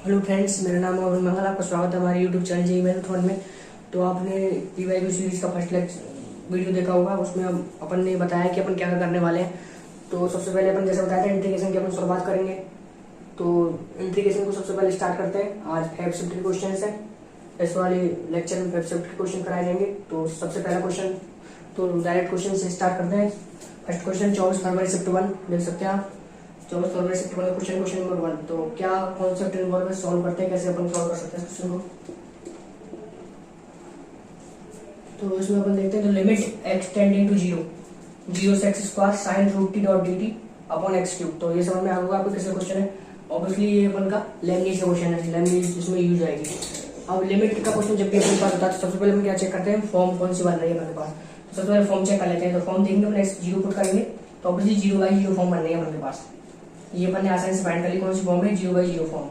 Hello friends, मेरा नाम है अरुण मंगल। आपका स्वागत है हमारे YouTube channel JEE method one में। तो आपने पीवाईक्यू सीरीज का फर्स्ट वीडियो देखा होगा। उसमें अपन ने बताया कि अपन क्या क्या करने वाले हैं। तो सबसे पहले अपन जैसे बताया था इंट्रीगेशन की अपन शुरुआत करेंगे। तो इंट्रीगेशन को सबसे पहले स्टार्ट करते हैं। आज 5 शिफ्ट के क्वेश्चन है। इस वाले लेक्चर में 5 शिफ्ट के क्वेश्चन कराए जाएंगे। तो सबसे पहला क्वेश्चन तो डायरेक्ट क्वेश्चन से स्टार्ट करते हैं। फर्स्ट क्वेश्चन 24 फरवरी शिफ्ट 1 देख सकते हैं आप। 24 फरवरी शिफ्ट 1 क्वेश्चन नंबर 1। तो क्या कॉन्सेप्ट इन्वॉल्व है, सॉल्व करते हैं, कैसे अपन सॉल्व कर सकते हैं इस क्वेश्चन को। तो इसमें अपन देखते हैं तो लिमिट x टेंडिंग टू 0 से x square sine root T dot D T upon X cube. तो ये समझ में आ होगा आपको किसका क्वेश्चन है। ऑब्वियसली ये अपन का लेबनीज का क्वेश्चन है। लेबनीज इसमें यूज आएगी। अब लिमिट का क्वेश्चन जब भी अपने पास होता है तो सबसे पहले हम क्या चेक करते हैं, फॉर्म कौन सी बन रही है अपने पास। तो सबसे पहले फॉर्म चेक कर लेते हैं। तो फॉर्म देखेंगे अपने 0 पुट करेंगे तो ऑब्वियसली 0/0 फॉर्म बन रही है अपने पास। ये अपन ने आसानी से फाइंड कर ली कौन सी फॉर्म है, 0/0 फॉर्म।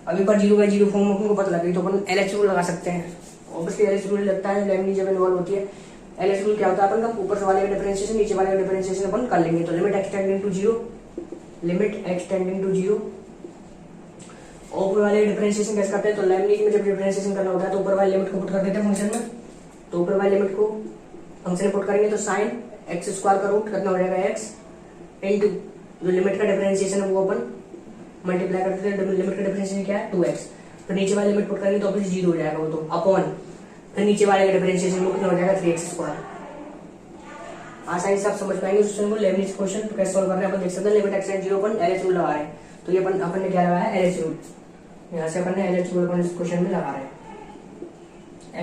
अभी पर 0/0 फॉर्म अपन को पता लग गई तो अपन LH रूल लगा सकते हैं। ऑब्वियसली LH रूल लगता है लेबनीज जब इन्वॉल्व होती है। LH रूल क्या होता है, अपन का ऊपर वाले का डिफरेंशिएशन नीचे वाले का डिफरेंशिएशन अपन कर लेंगे। तो लिमिट x टेंडिंग टू 0 ऊपर वाले डिफरेंशिएशन कैसे करते हैं। तो लेबनीज में जब डिफरेंशिएशन करना होता है तो ऊपर वाले लिमिट को पुट कर देते हैं फंक्शन में। तो ऊपर वाले लिमिट को फंक्शन में पुट करेंगे तो साइन एक्स स्क्वायर का रूट कितना हो जाएगा x इंटू जो लिमिट का डिफरेंशिएशन है वो अपन मल्टीप्लाई करते हैं। लिमिट का डिफरेंशिएशन क्या है 2x। फिर नीचे वाले लिमिट पुट करेंगे तो ऑब्वियसली 0 हो जाएगा वो, तो अपॉन फिर नीचे वाले का डिफरेंशिएशन वो कितना हो जाएगा 3x स्क्वायर। आसानी से आप समझ पाएंगे उस क्वेश्चन को। लेबनीज क्वेश्चन तो कैसे सॉल्व कर रहे हैं अपन देख सकते हैं। लिमिट x टेंड 0 पर LH रूल लगा रहे हैं। तो ये अपन ने क्या लगाया LH रूल। यहाँ से अपन ने LH रूल अपन इस क्वेश्चन में लगा रहे हैं।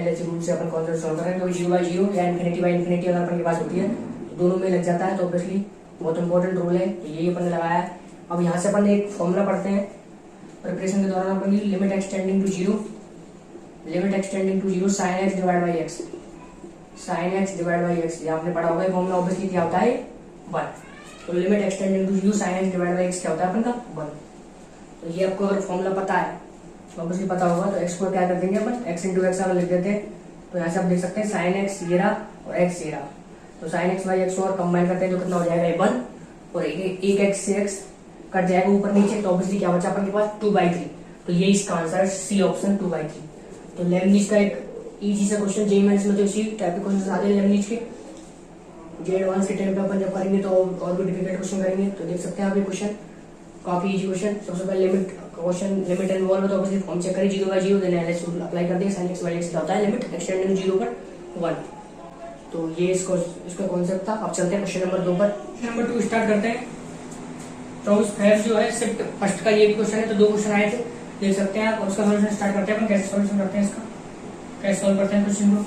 LH रूल से अपन कॉन्सेप्ट सॉल्व कर रहे हैं। तो 0/0 या इनफिनिटी अगर अपन के पास होती है तो दोनों में लग जाता है। तो ऑब्वियसली बहुत इंपॉर्टेंट रूल है, तो यही अपन ने लगाया है। अब यहाँ से अपन एक फॉर्मूला पढ़ते हैं प्रिपरेशन के दौरान। अपन limit x tending to 0 sine x divide by X. ये आपने पढ़ा होगा। फॉर्मूला ऑब्वियसली क्या होता है 1। तो limit x tending to 0 sine x divide by X क्या होता है अपन का 1। तो ये आपको अगर फॉर्मूला पता है ऑब्वियसली पता होगा तो x को क्या कर देंगे अपन x इंटू एक्स अगर लिख देते हैं तो यहाँ से आप देख सकते हैं साइन x ये रहा और x ये रहा। तो साइन x बाई एक्स और कंबाइन करते हैं तो कितना हो जाएगा 1 और एक x से x कट जाएगा ऊपर नीचे। तो ऑब्वियसली क्या बचा अपन के पास 2/3। तो ये इसका आंसर है सी ऑप्शन 2/3। तो लेबनीज का एक इजी सा क्वेश्चन जेईई मेंस में तो इसी टाइप के क्वेश्चन आते हैं लेबनीज के। जे एडवांस के टाइम पे अपन जब करेंगे तो और भी डिफिकल्ट क्वेश्चन करेंगे। तो देख सकते हैं आप ये क्वेश्चन काफी इजी क्वेश्चन। सबसे पहले लिमिट इन्वॉल्व है तो ऑब्वियसली फॉर्म चेक करें 0/0 देन LH रूल अप्लाई कर दिया। साइन x बाई एक्स क्या होता है लिमिट x टेंडिंग टू 0 पर 1। तो ये इसका कॉन्सेप्ट था। अब चलते हैं क्वेश्चन नंबर 2 पर। नंबर 2 स्टार्ट करते हैं। 24 जो है शिफ्ट फर्स्ट का ये भी क्वेश्चन है। तो 2 क्वेश्चन आए थे देख सकते हैं आप। और उसका सॉल्यूशन स्टार्ट करते हैं अपन। कैसे सॉल्यूशन करते हैं इसका, कैसे सॉल्व करते हैं क्वेश्चन को।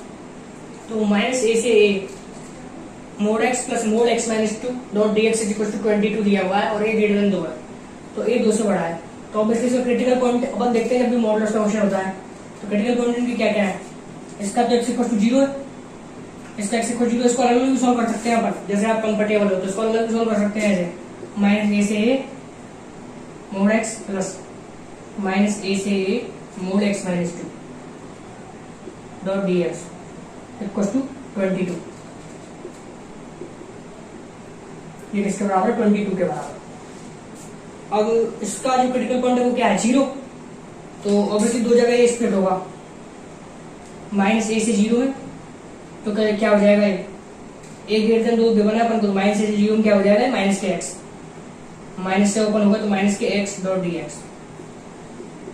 तो माइनस a से a mod x plus mod x minus 2 dot dx is equal to 22 दिया हुआ है और a ग्रेटर देन 2 है। तो a 2 से बड़ा है। तो ऑब्वियसली इसका क्रिटिकल पॉइंट अपन देखते हैं जब भी मॉडुलस का क्वेश्चन होता है। तो क्रिटिकल पॉइंट इनकी क्या क्या है। इसका तो x इक्वल टू 0 है, इसका x इक्वल टू 0। इसको अलग अलग भी सॉल्व कर सकते हैं अपन, जैसे आप कंफर्टेबल हो तो इसको अलग भी सॉल्व कर सकते हैं। ऐसे माइनस a से a mod x plus minus a से a mod x minus 2 dot dx equal to 22। ये किसके बराबर है 22 के बराबर। अब इसका जो क्रिटिकल पॉइंट है वो क्या है 0। तो ऑब्वियसली दो जगह ये स्प्लिट होगा। माइनस a से 0 है तो क्या हो जाएगा a ग्रेटर देन 2 गिवन है अपन को। माइनस a से 0 में क्या हो जाएगा माइनस के x। माइनस से ओपन होगा तो माइनस के x डॉट dx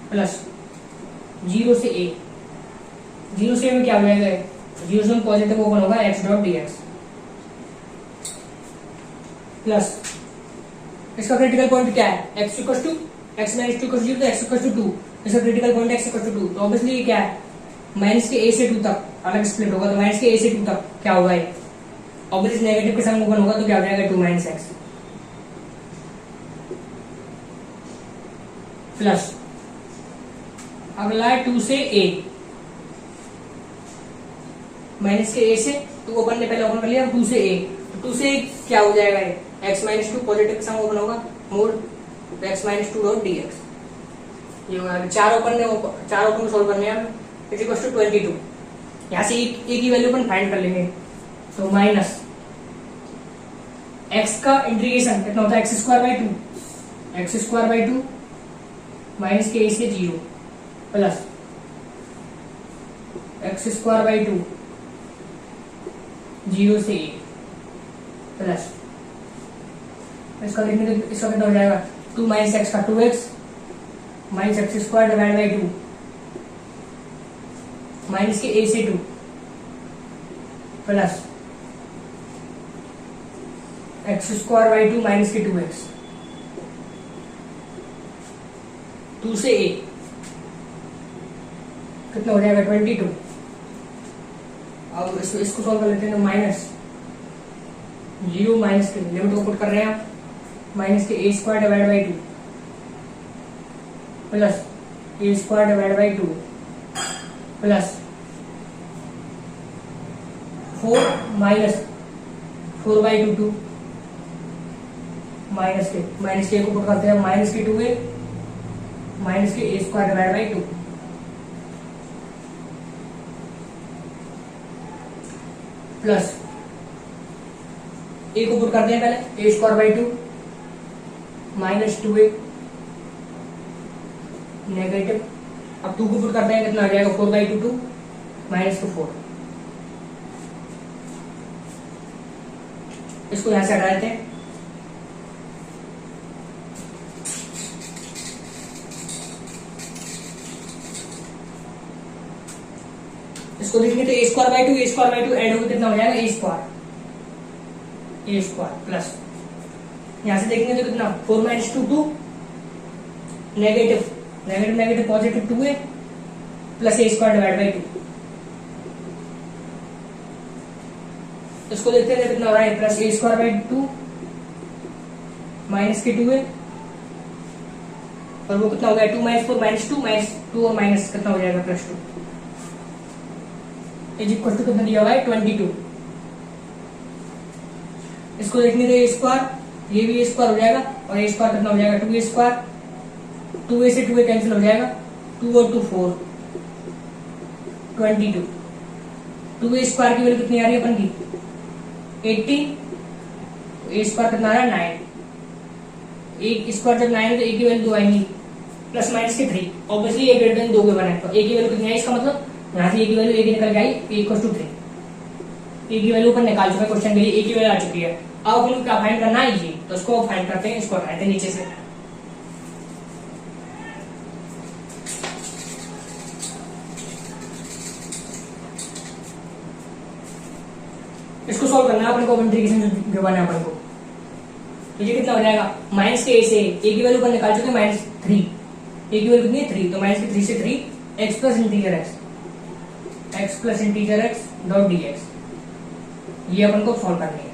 प्लस 0 से a। 0 से a में क्या हो जाएगा 0 से पॉजिटिव ओपन होगा x डॉट dx प्लस इसका क्रिटिकल पॉइंट क्या है x equal to x minus 2 equal to 0 तो x इक्वल टू 2। इसका critical point x equal to 2। तो ऑब्वियसली ये क्या है माइनस के a से 2 तक अलग स्प्लिट होगा। तो माइनस के a से 2 तक क्या होगा ऑब्वियसली नेगेटिव के संग ओपन होगा तो क्या हो जाएगा 2 माइनस x प्लस अगला है 2 से a। माइनस के a से 2 ओपन ने पहले ओपन कर लिया। 2 से a तो 2 से क्या हो जाएगा x माइनस 2 पॉजिटिव के संग ओपन होगा mode x minus 2 dot dx। ये होगा 4 ओपन सोल्व करने हैं इज इक्वल टू 22। यहाँ से एक की वैल्यू अपन फाइंड कर लेंगे। तो माइनस x का इंटीग्रेशन कितना होता है x square by 2 minus k ए से 0 प्लस एक्स स्क्वायर बाई 2 0 से ए प्लस इसका देखने तो इसका कितना हो जाएगा 2 माइनस एक्स का 2x minus x square divide by 2 minus k ए से 2 plus x square by 2 minus के 2x 2 से ए कितना हो जाएगा 22। अब इसको सॉल्व कर लेते हैं। माइनस 0 माइनस के लिमिट को पुट कर रहे हैं आप minus k a square divide by 2 plus a square divide by 2 plus 4 minus 4 by 2 minus k को पुट करते हैं माइनस के 2a minus k a square divide by 2 plus a को पुट करते हैं पहले a square by 2 minus 2a negative. अब 2 को पुट करते हैं कितना आ जाएगा 4 बाई 2 माइनस के 4। इसको यहां से हटा देते हैं। इसको देखेंगे तो ए स्क्वायर बाई 2 ऐड होकर कितना हो जाएगा ए स्क्वायर प्लस यहां से देखेंगे तो कितना 4 minus 2 negative positive 2a plus a square divide by 2। इसको देखते हैं कितना हो रहा है plus a square by 2 minus के 2a और वो कितना हो गया 2 माइनस 4 माइनस 2 और माइनस कितना हो जाएगा प्लस 2 इज इक्वल टू कितना दिया हुआ है 22। इसको देखने तो ए स्क्वायर ये भी ए स्क्वायर हो जाएगा और ए स्क्वायर कितना हो जाएगा 2a स्क्वायर 2a से 2a कैंसिल हो जाएगा 2 और 2 4 22। 2a स्क्वायर की वैल्यू कितनी आ रही है अपन की 80। ए स्क्वायर कितना आ रहा है 9। ए स्क्वायर जब 9 है तो ए की वैल्यू 2 आएंगी प्लस माइनस के 3 ऑब्वियसली ए ग्रेटर देन 2 के बने तो ए की वैल्यू कितनी आई इसका मतलब यहाँ से ए की वैल्यू ए की निकल गई ए इक्वल टू 3। ए की वैल्यू अपन निकाल चुके क्वेश्चन के लिए ए की वैल्यू आ चुकी है। अब अपन क्या फाइंड करना है ये तो इसको फाइंड करते हैं। इसको हटाते हैं नीचे से। इसको सॉल्व करना है अपन को इंटीग्रेशन गिवन है अपन को। तो ये कितना हो जाएगा माइनस के ए से ए की वैल्यू अपन निकाल चुके माइनस 3 ए की वैल्यू कितनी है 3 तो माइनस के 3 से 3 x plus integer x dot dx ये अपन को सॉल्व करनी है।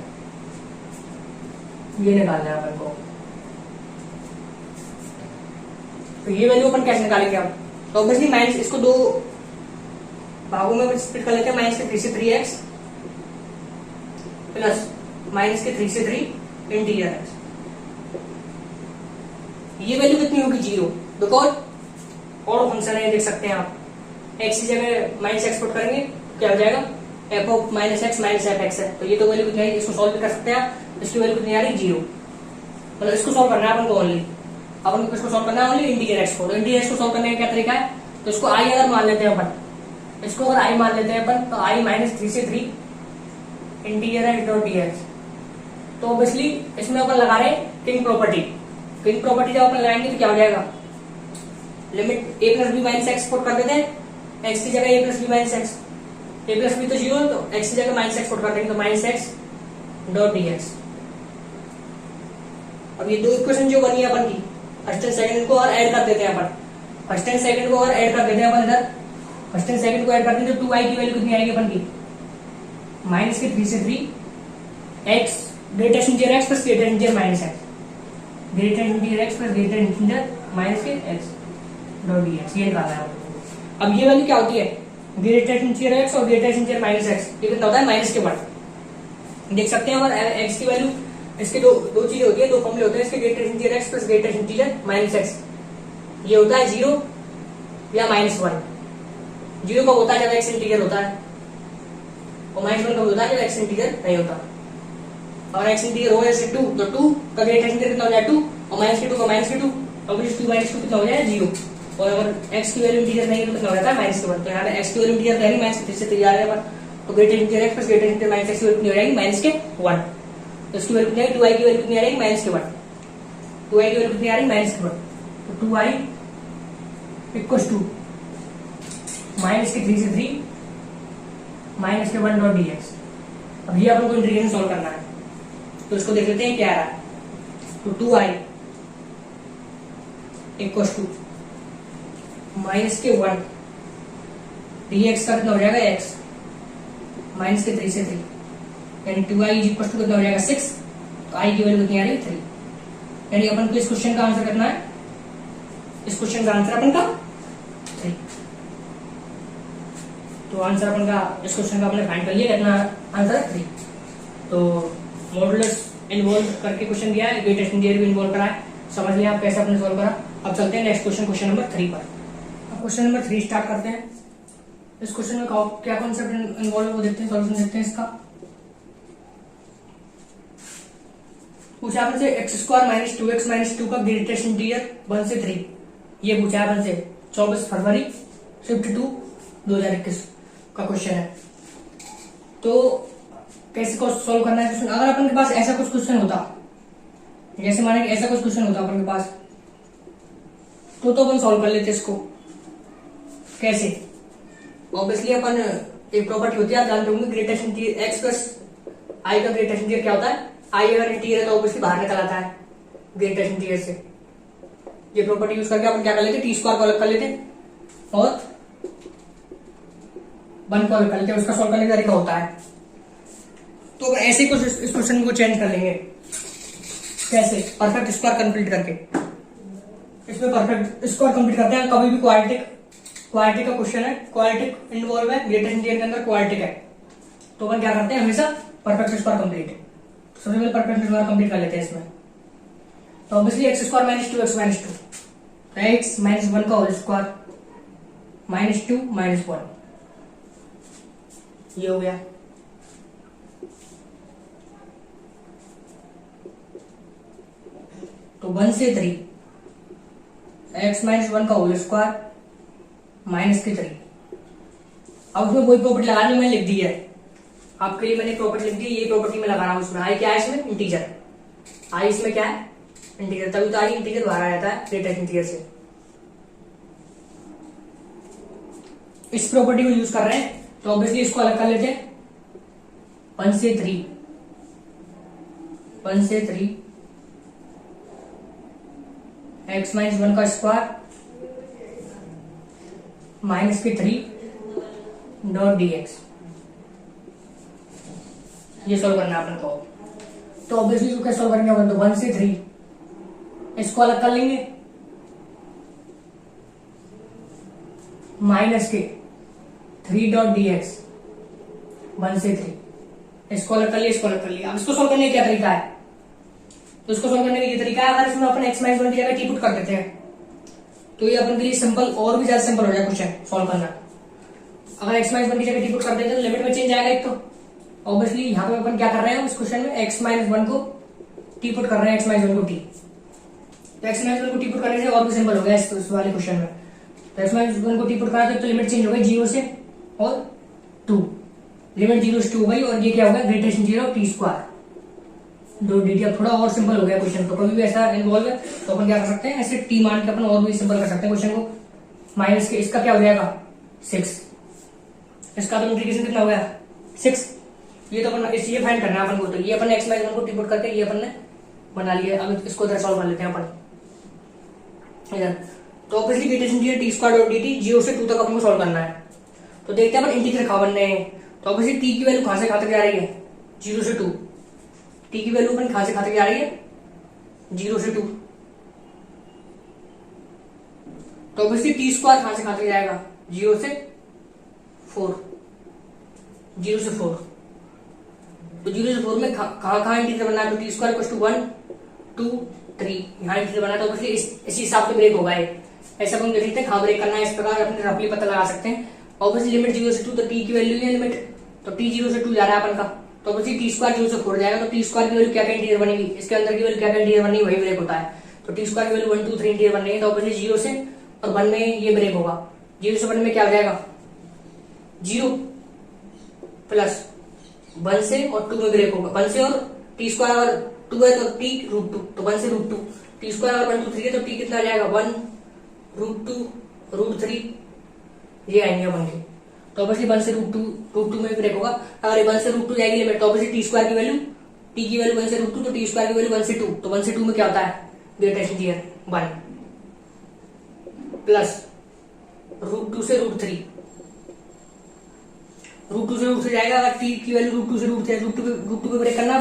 ये निकालना है अपन को। तो ये वैल्यू अपन कैसे निकालेंगे अब तो ऑब्वियसली माइनस इसको दो भागों में स्प्लिट कर लेते हैं माइनस के 3 से 3x प्लस माइनस के 3 से 3 इंटीजर एक्स। ये वैल्यू कितनी होगी 0 बिकॉज और फंक्शन है देख सकते हैं आप एक्स की जगह माइनस एक्स पुट करेंगे क्या हो जाएगा F of minus x minus F x है। तो ये तो वैल्यू कितनी है इसको सॉल्व भी कर सकते हैं। इसकी वैल्यू कितनी आ रही 0 मतलब इसको सॉल्व करना है अपन को ओनली अपन को इसको सॉल्व करना है ओनली इंटीजर एक्स को। तो इंटीजर एक्स को सॉल्व करने का क्या तरीका है तो इसको आई अगर मान लेते हैं अपन इसको अगर आई मान लेते हैं अपन तो आई माइनस 3 से 3 इंटीजर एक्स डॉट dx। तो ऑब्वियसली इसमें अपन लगा रहे हैं किंग प्रॉपर्टी जब अपन लगाएंगे तो क्या हो जाएगा limit a plus b minus x put कर देते हैं एक्स की जगह a plus b minus x a plus b तो 0 तो एक्स की जगह माइनस एक्स पुट कर देंगे तो माइनस एक्स डॉट dx। अब ये दो इक्वेशन जो बनी है अपन की फर्स्ट एंड सेकंड को और ऐड कर देते हैं अपन फर्स्ट एंड सेकंड को और ऐड कर देते हैं अपन इधर फर्स्ट एंड सेकंड को ऐड करते हैं तो 2i की वैल्यू कितनी आएगी अपन की माइनस के 3 से 3 x greater integer x plus greater integer minus x greater integer x plus greater integer minus के एक्स डॉट dx ये निकालना है। अब ये वैल्यू क्या होती है ग्रेटर इंटीजर एक्स और ग्रेटर इंटीजर माइनस एक्स ये कितना होता है माइनस के 1 देख सकते हैं हमारा एक्स की वैल्यू इसके दो चीजें होती है दो फॉर्मूले होते हैं इसके greater integer x plus greater integer minus x. ये होता है 0 या -1 0 कब होता है जब एक्स इंटीजर होता है और -1 कब होता है जब एक्स इंटीजर नहीं होता। और एक्स इंटीजर हो जैसे 2 तो 2 का ग्रेटर इंटीजर कितना हो जाए 2 और -2 का -2 अब इस 2 माइनस 2 कितना हो जाएगा 0, और अगर x की वैल्यू इंटीजर नहीं है तो कितना हो जाता है -1। तो यहाँ पे x की वैल्यू इंटीजर रहेगी -3 से 3 आ रहा है, तो greater integer x plus greater integer minus x की वैल्यू कितनी हो जाएगी -1। तो इसकी वैल्यू कितनी आएगी 2i की वैल्यू कितनी आ जाएगी -1, 2i की वैल्यू कितनी आ रही है -1। तो 2i इक्वल्स टू -3 से 3 -1 डॉट dx। अब ये अपन को इंटीग्रेशन सॉल्व करना है, तो इसको देख लेते हैं क्या आ रहा है। तो 2i इक्वल्स टू -1 dx का कितना हो जाएगा x -3 से 3, यानी 2i इक्वल्स टू कितना हो जाएगा 6। तो i की वैल्यू कितनी आ रही है 3, यानी अपन को इस क्वेश्चन का आंसर करना है, इस क्वेश्चन का आंसर अपन का 3। तो आंसर अपन का इस क्वेश्चन का अपने फाइंड कर लिया, कितना आंसर है 3। तो मॉडुलस इन्वॉल्व करके क्वेश्चन दिया है, ग्रेटेस्ट इंटीजर भी इन्वॉल्व करा है, समझ लिया आप कैसे अपने सॉल्व करा। अब चलते हैं नेक्स्ट क्वेश्चन, क्वेश्चन नंबर 3 पर। अब क्वेश्चन नंबर 3 स्टार्ट करते हैं। इस क्वेश्चन में क्या कॉन्सेप्ट इन्वॉल्व है वो देखते हैं, सॉल्यूशन देखते हैं इसका। पूछा अपन से x² - 2x - 2 का ग्रेटेस्ट इंटीजर 1 से 3, ये पूछा अपन से 24 फरवरी शिफ्ट 2 2021 का क्वेश्चन है। तो कैसे सॉल्व करना है क्वेश्चन। अगर अपन के पास ऐसा कुछ क्वेश्चन होता, जैसे माने कि ऐसा कुछ क्वेश्चन होता अपन के पास, तो अपन सॉल्व कर लेते इसको। कैसे? ऑब्वियसली अपन एक प्रॉपर्टी होती है, आप जानते होंगे, greatest integer x plus i का ग्रेटेस्ट इंटीजर क्या होता है, i अगर इंटीजर है तो ऑब्वियसली बाहर निकल आता है ग्रेटेस्ट इंटीजर से। ये प्रॉपर्टी यूज करके अपन क्या कर लेते, t² को अलग कर लेते और 1 को अलग कर लेते, उसका सॉल्व करने का तरीका होता है। तो ऐसे कुछ इस क्वेश्चन को चेंज कर लेंगे। कैसे? परफेक्ट स्क्वायर कंप्लीट करके। इसमें परफेक्ट स्क्वायर कंप्लीट करते हैं। कभी भी क्वाड्रेटिक का क्वेश्चन है, क्वाड्रेटिक इन्वॉल्व है, ग्रेटेस्ट इंटीजर के अंदर क्वाड्रेटिक है, तो अपन क्या करते हैं हमेशा परफेक्ट स्क्वायर कंप्लीट। सबसे पहले परफेक्ट स्क्वायर कंप्लीट कर लेते हैं इसमें। तो ऑब्वियसली x² - 2x - 2, तो x - 1 का होल स्क्वायर -2 - 1, ये हो गया। तो 1 से 3 x - 1 का होल स्क्वायर -3। अब उसमें कोई प्रॉपर्टी लगानी मैंने लिख दी है, आपके लिए मैंने प्रॉपर्टी लिख दी, ये प्रॉपर्टी में लगा रहा हूं। उसमें आई क्या है, इसमें इंटीजर, आई इसमें क्या है इंटीजर, तभी तो आई इंटीजर बाहर आ जाता है ग्रेटेस्ट इंटीजर से। इस प्रॉपर्टी को यूज कर रहे हैं, तो ऑब्वियसली इसको अलग कर लेते हैं। 1 से 3 x - 1 का स्क्वायर -3 डॉट dx, ये सोल्व करना है अपन को। तो ऑब्वियसली इसको कैसे सोल्व करेंगे अपन, तो 1 से 3 इसको अलग कर लेंगे, -3 डॉट dx 1 से 3, इसको अलग कर लिया, इसको अलग कर लिया। अब इसको सोल्व करने का क्या तरीका है, तो इसको सोल्व करने का ये तरीका है, अगर इसमें अपन x - 1 की जगह t पुट कर देते हैं तो ये अपन के लिए सिंपल, और भी ज्यादा सिंपल हो जाए क्वेश्चन सॉल्व करना। अगर x - 1 की जगह t पुट कर देते हैं तो लिमिट में चेंज आएगा एक। तो ऑब्वियसली यहाँ पे अपन क्या कर रहे हैं इस क्वेश्चन में, x - 1 को t पुट कर रहे हैं, x - 1 को t। तो x - 1 को t पुट करने से और भी सिंपल हो गया इस वाले क्वेश्चन में। तो x - 1 को t पुट करा तो लिमिट चेंज हो गई 0 से और 2, लिमिट 0 से 2 हो गई, और ये क्या होगा ग्रेटेस्ट इंटीजर ऑफ t²। दो dt। अब थोड़ा और सिंपल हो गया क्वेश्चन। तो कभी भी ऐसा इन्वॉल्व है तो अपन क्या कर सकते हैं, ऐसे t मान के अपन और भी सिंपल कर सकते हैं क्वेश्चन को। माइनस के इसका क्या हो जाएगा 6, इसका तो इंटीग्रेशन कितना हो गया 6। ये तो अपन ये फाइंड करना है अपन को। तो ये अपन x - 1 को टी पुट करके ये अपन ने बना लिया। अब इसको इधर सॉल्व कर लेते हैं अपन इधर। तो ऑब्वियसली ग्रेटेस्ट इंटीजर t² और dt 0 से 2 तक अपन को सॉल्व करना है। तो देखते हैं अपन इंटीजर कहाँ बनने हैं। तो ऑब्वियसली t की वैल्यू कहां से कहां तक जा रही है 0 से 2, t की वैल्यू अपन कहां से कहां तक जा रही है 0 से 2। तो ऑब्वियसली t² कहां से कहां तक जाएगा 0 से 4, 0 से 4। तो 0 से 4 में कहां इंटीजर बनना है, तो t² = 1 2 3 यहाँ इंटीजर बना। तो ऑब्वियसली इसी हिसाब से ब्रेक होगा। ऐसा अपन देख सकते हैं कहां ब्रेक करना है, इस प्रकार अपने रफली पता लगा सकते हैं। ऑब्वियसली लिमिट 0 से 2, तो t की वैल्यू है लिमिट, तो t 0 से 2 जा रहा है अपन का। तो ऑब्वियसली t² 0 से 4 जाएगा, तो t² की वैल्यू क्या इंटीजर बनेगी, इसके अंदर की वैल्यू क्या इंटीजर बनेगी, वही ब्रेक होता है। तो तो टी स्क्वायर की वैल्यू 1 2 3 इंटीजर बन रही है, तो ऑब्वियसली 0 से और 1 में ये ब्रेक होगा। 0 से 1 में क्या हो जाएगा 0 प्लस 1 से और 2 में ब्रेक होगा। 1 से और टी स्क्वायर और 2 है तो टी रूट 2, तो 1 से रूट 2 टी स्क्वायर और 1 2 3 है तो टी कितना आ जाएगा 1 रूट 2 रूट 3 ये आएंगे बन के। तो ऑब्वियसली 1 से रूट 2 में ब्रेक होगा। अगर 1 से रूट 2 जाएगी लिमिट तो ऑब्वियसली टी स्क्वायर की वैल्यू टी की वैल्यू 1 से रूट 2 तो टी स्क्वायर की वैल्यू 1 से 2, तो 1 से 2 में क्या होता है ग्रेटेस्ट इंटीजर 1 प्लस रूट 2 से रूट 3 रूट 2 से रूट 3 जाएगा। अगर टी की वैल्यू रूट 2 से रूट 2 पे ब्रेक करना है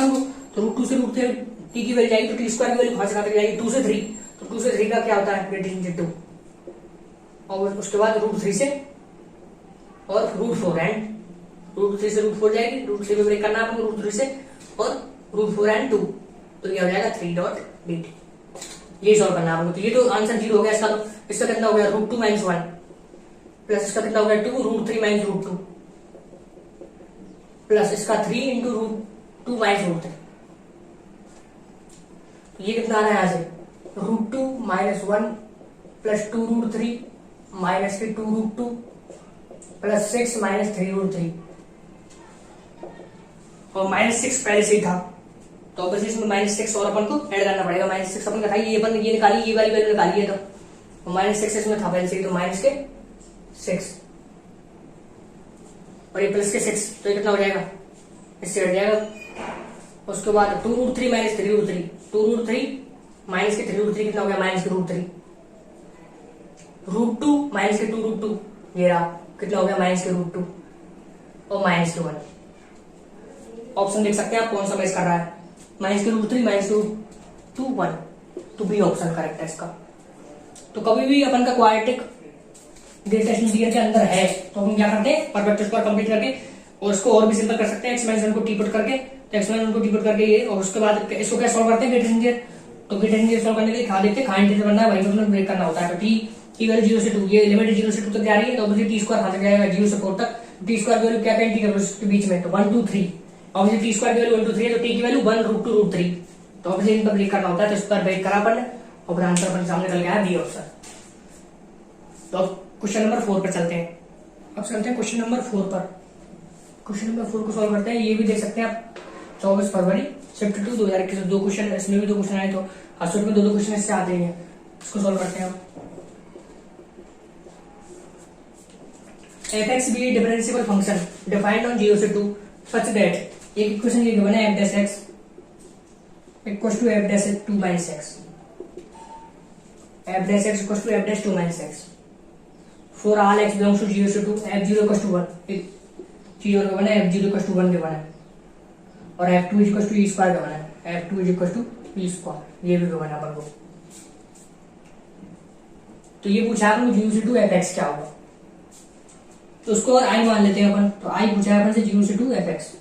तो रूट 2 से रूट 3 टी की वैल्यू जाएगी तो टी स्क्वायर की वैल्यू कहां से कहां तक जाएगी 2 से 3, तो 2 से 3 का क्या होता है ग्रेटेस्ट इंटीजर 2, और उसके बाद रूट 3 से और रूट 4 एंड रूट 3 से रूट 4 जाएगी, रूट 3 में ब्रेक करना है रूट 3 से और रूट 4 एंड 2, तो ये हो जाएगा 3.8। ये सॉल्व करना है आपको। तो ये तो आंसर 0 हो गया इसका। तो इसका कितना हो गया रूट 2 माइनस 1 प्लस इसका कितना हो गया 2 रूट 3 माइनस रूट 2 प्लस इसका 3 इंटू रूट 2 माइनस रूट 3। तो ये कितना आ रहा है यहां से root 2 minus 1 plus 2 root 3 minus के 2 रूट 2 प्लस 6 माइनस 3 रूट 3, और माइनस 6 पहले से ही था तो ऑब्वियसली इसमें माइनस 6 और अपन को ऐड करना पड़ेगा। माइनस 6 अपन का था, ये अपन ये निकाली, ये वाली वैल्यू निकाली है तो माइनस 6 इसमें था पहले से ही, तो माइनस के 6 और ये प्लस के 6, तो ये कितना हो जाएगा इससे हट जाएगा। उसके बाद 2 root 3 minus 3 root 3, 2 root 3 minus के 3 रूट 3 कितना हो गया माइनस के रूट 3, रूट 2 माइनस के 2 रूट 2 ये रहा कितना हो गया माइनस के रूट 2 और माइनस के 1। ऑप्शन देख सकते हैं आप कौन सा मैच कर रहा है, माइनस के रूट 3 माइनस के रूट 2 1, तो बी ऑप्शन करेक्ट है इसका। तो कभी भी अपन का क्वाड्रेटिक ग्रेटेस्ट इंटीजर के अंदर है तो हम क्या करते हैं परफेक्ट स्क्वायर कंप्लीट करके, और इसको और भी सिंपल कर सकते हैं एक्स माइनस 1 को टी पुट करके, तो एक्स माइनस 1 को टी पुट करके ये, और उसके बाद इसको क्या सॉल्व करते हैं ग्रेटेस्ट इंटीजर। तो ग्रेटेस्ट इंटीजर सॉल्व करने के लिए खा देखते हैं, खा इंटीजर बनना है वही तो ब्रेक करना होता है। तो टी की वैल्यू 0 से 2, ये लिमिट 0 से 2 तक जा रही है तो ऑब्वियसली टी स्क्वायर कहां तक जाएगा 0 से 4 तक। टी स्क्वायर की वैल्यू क्या है इंटीग्रल के बीच में, तो 1 2 3, ऑब्वियसली टी स्क्वायर की वैल्यू 1 2 3 है तो टी की वैल्यू 1 रूट 2 रूट 3, तो ऑब्वियसली इन पर ब्रेक करना होता है। तो इस पर ब्रेक करा अपन और फिर आंसर अपन सामने निकल गया है बी ऑप्शन। तो अब क्वेश्चन नंबर 4 पर चलते हैं। अब चलते हैं क्वेश्चन नंबर 4 पर। क्वेश्चन नंबर 4 को सॉल्व करते हैं। ये भी देख सकते हैं आप 24 फरवरी शिफ्ट 2 2021 दो क्वेश्चन, इसमें भी 2 क्वेश्चन आए, तो हर में 2 क्वेश्चन इससे आते हैं। इसको सॉल्व करते हैं। F X be a differentiable function defined on 0 से 2 सच दैट एक इक्वेशन ये गिवन है F dash X equals to F dash 2 minus X, F dash X equals to F dash 2 minus X for all X belongs to 0 से 2 F 0 equals to 1 एक चीज और given है, F 0 equals to 1 given है, और f 2 equals to e square given है, f 2 equals to e square ये भी गिवन है अपन को। तो ये पूछा है 0 से 2 एफ एक्स क्या होगा, तो उसको और आई मान लेते हैं अपन। तो आई पूछा है अपन से 0 से 2 एफ एक्स,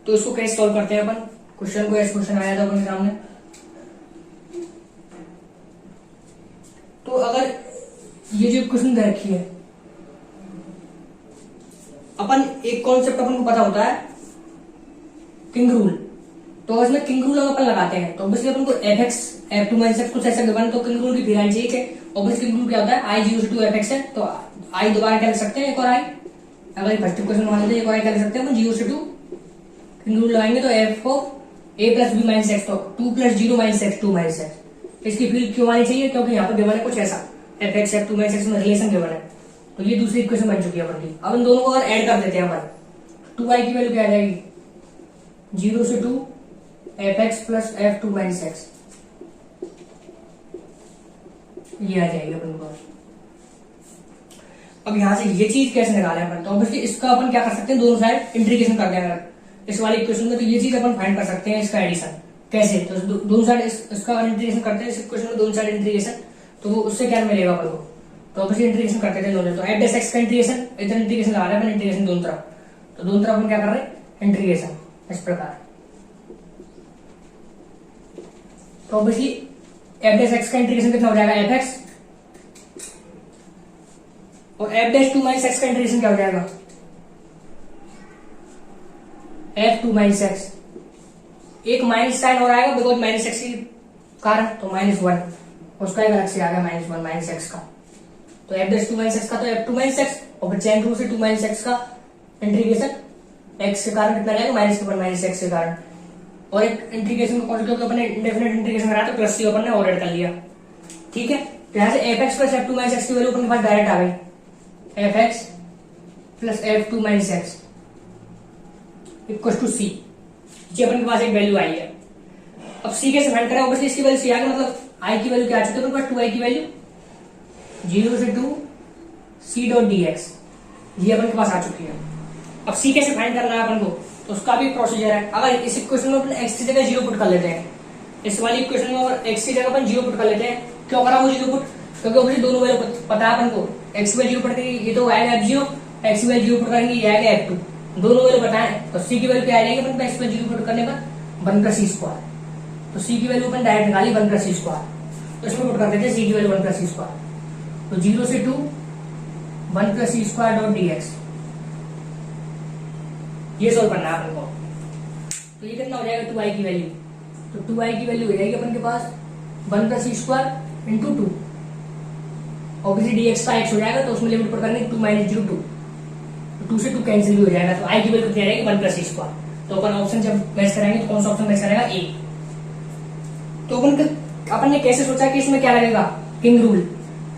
तो इसको कैसे सॉल्व करते हैं अपन। क्वेश्चन को ऐसे क्वेश्चन आया था अपन के सामने, तो अगर ये जो क्वेश्चन दे रखी है अपन एक कॉन्सेप्ट अपन को पता होता है किंग रूल, तो इसमें किंग रूल अपन लगाते हैं तो ऑब्वियसली अपन को F x F 2 minus x कुछ ऐसा गिवन, तो किंग रूल की फिर चाहिए कि ऑब्वियसली किंग रूल क्या होता है आई 0 से 2 एफ एक्स है, तो आई दोबारा क्या लिख सकते हैं एक और आई, अगर फर्स्ट क्वेश्चन मान लेते हैं एक और आई क्या लिख सकते हैं अपन 0 से 2 किंग रूल लगाएंगे तो f of a plus b minus x, तो 2 plus 0 minus x 2 minus x. इसकी फील्ड क्यों आनी चाहिए, क्योंकि यहाँ पर गिवन है कुछ ऐसा F x F 2 minus x में रिलेशन गिवन है, तो ये दूसरी इक्वेशन बन चुकी है अपन की। अब इन दोनों को अगर ऐड कर देते हैं अपन 2y की वैल्यू क्या आ जाएगी 0 से 2 F x plus F 2 minus x, ये आ जाएगी अपन को। अब यहां से ये चीज कैसे निकालें अपन, तो ऑब्वियसली इसका अपन क्या कर सकते हैं दोनों साइड इंटीग्रेशन कर देंगे इस वाली इक्वेशन में, तो ये चीज अपन फाइंड कर सकते हैं इसका एडिशन कैसे, तो दोनों साइड इसका इंटीग्रेशन करते हैं इस इक्वेशन में दोनों साइड इंटीग्रेशन, तो वो उससे क्या मिलेगा अपन को, तो ऑब्वियसली इंटीग्रेशन करते थे दोनों, तो एफ डैश एक्स का इंटीग्रेशन इधर इंटीग्रेशन लगा रहे हैं अपन इंटीग्रेशन दोनों तरफ, तो दोनों तरफ हम क्या कर रहे हैं इंटीग्रेशन इस प्रकार, तो ऑब्वियसली एफ डैश एक्स का इंटीग्रेशन कितना हो जाएगा एफ एक्स, और एफ डैश 2 माइनस एक्स का इंटीग्रेशन क्या हो जाएगा एफ 2 माइनस एक्स, एक माइनस साइन और आएगा बिकॉज माइनस एक्स की कारण, तो -1 उसका एक अलग से आ गया -1 माइनस एक्स का। तो f' 2 माइनस एक्स का तो f2 माइनस एक्स, और फिर चैन रूल से 2 माइनस एक्स का इंटीग्रेशन एक्स के कारण कितना जाएगा -1 माइनस एक्स के कारण। और एक इंटीग्रेशन को क्योंकि अपने इंडेफिनिट इंटीग्रेशन कराया तो प्लस सी अपन ने और ऐड कर लिया। ठीक है, तो यहाँ से fx plus f2 minus x की वैल्यू अपन के पास डायरेक्ट आ गई, fx plus f2 minus x equal to c. ये अपन के पास एक वैल्यू आई है। अब सी कैसे फाइंड करें, ऑब्वियसली इसकी वैल्यू सी आ गई, मतलब आई की वैल्यू क्या आ चुकी है अपने पास, 2i की वैल्यू 0 से 2 c डॉट dx, ये अपन के पास आ चुकी है। अब सी कैसे फाइंड करना है अपन को, तो उसका भी प्रोसीजर है। अगर इस इक्वेशन में अपन एक्स की जगह 0 पुट कर लेते हैं, इस वाली इक्वेशन में अगर एक्स की जगह अपन 0 पुट कर लेते हैं, क्यों करा वो 0 पुट, क्योंकि मुझे दोनों वैल्यू पता है अपन को, एक्स की वैल्यू 0 पुट करेंगे ये तो आएगा f0, एक्स की वैल्यू 0 पुट करेंगे ये आएगा f2, दोनों वैल्यू पता है। तो सी की वैल्यू क्या आ जाएगी अपन एक्स पे 0 पुट करने पर 1 प्लस c², तो सी की वैल्यू अपन डायरेक्ट निकाली 1 प्लस c², तो इसमें पुट कर देते हैं सी की वैल्यू 1 प्लस c², तो 0 से 2 1 प्लस c² डॉट dx, ये सोल्व करना है अपन को। तो ये कितना हो जाएगा 2i की वैल्यू, तो 2i की वैल्यू हो जाएगी अपन के पास 1 plus c² into 2, obviously dx का x हो जाएगा तो उसमें लिमिट पुट करेंगे 2 माइनस 0 2, तो 2 से 2 कैंसिल भी हो जाएगा, तो i की वैल्यू कितनी आ जाएगी 1 प्लस c²। तो अपन ऑप्शन जब मैच कराएंगे तो कौन सा ऑप्शन मैच करेगा, ए। तो अपन ने कैसे सोचा कि इसमें क्या लगेगा, किंग रूल।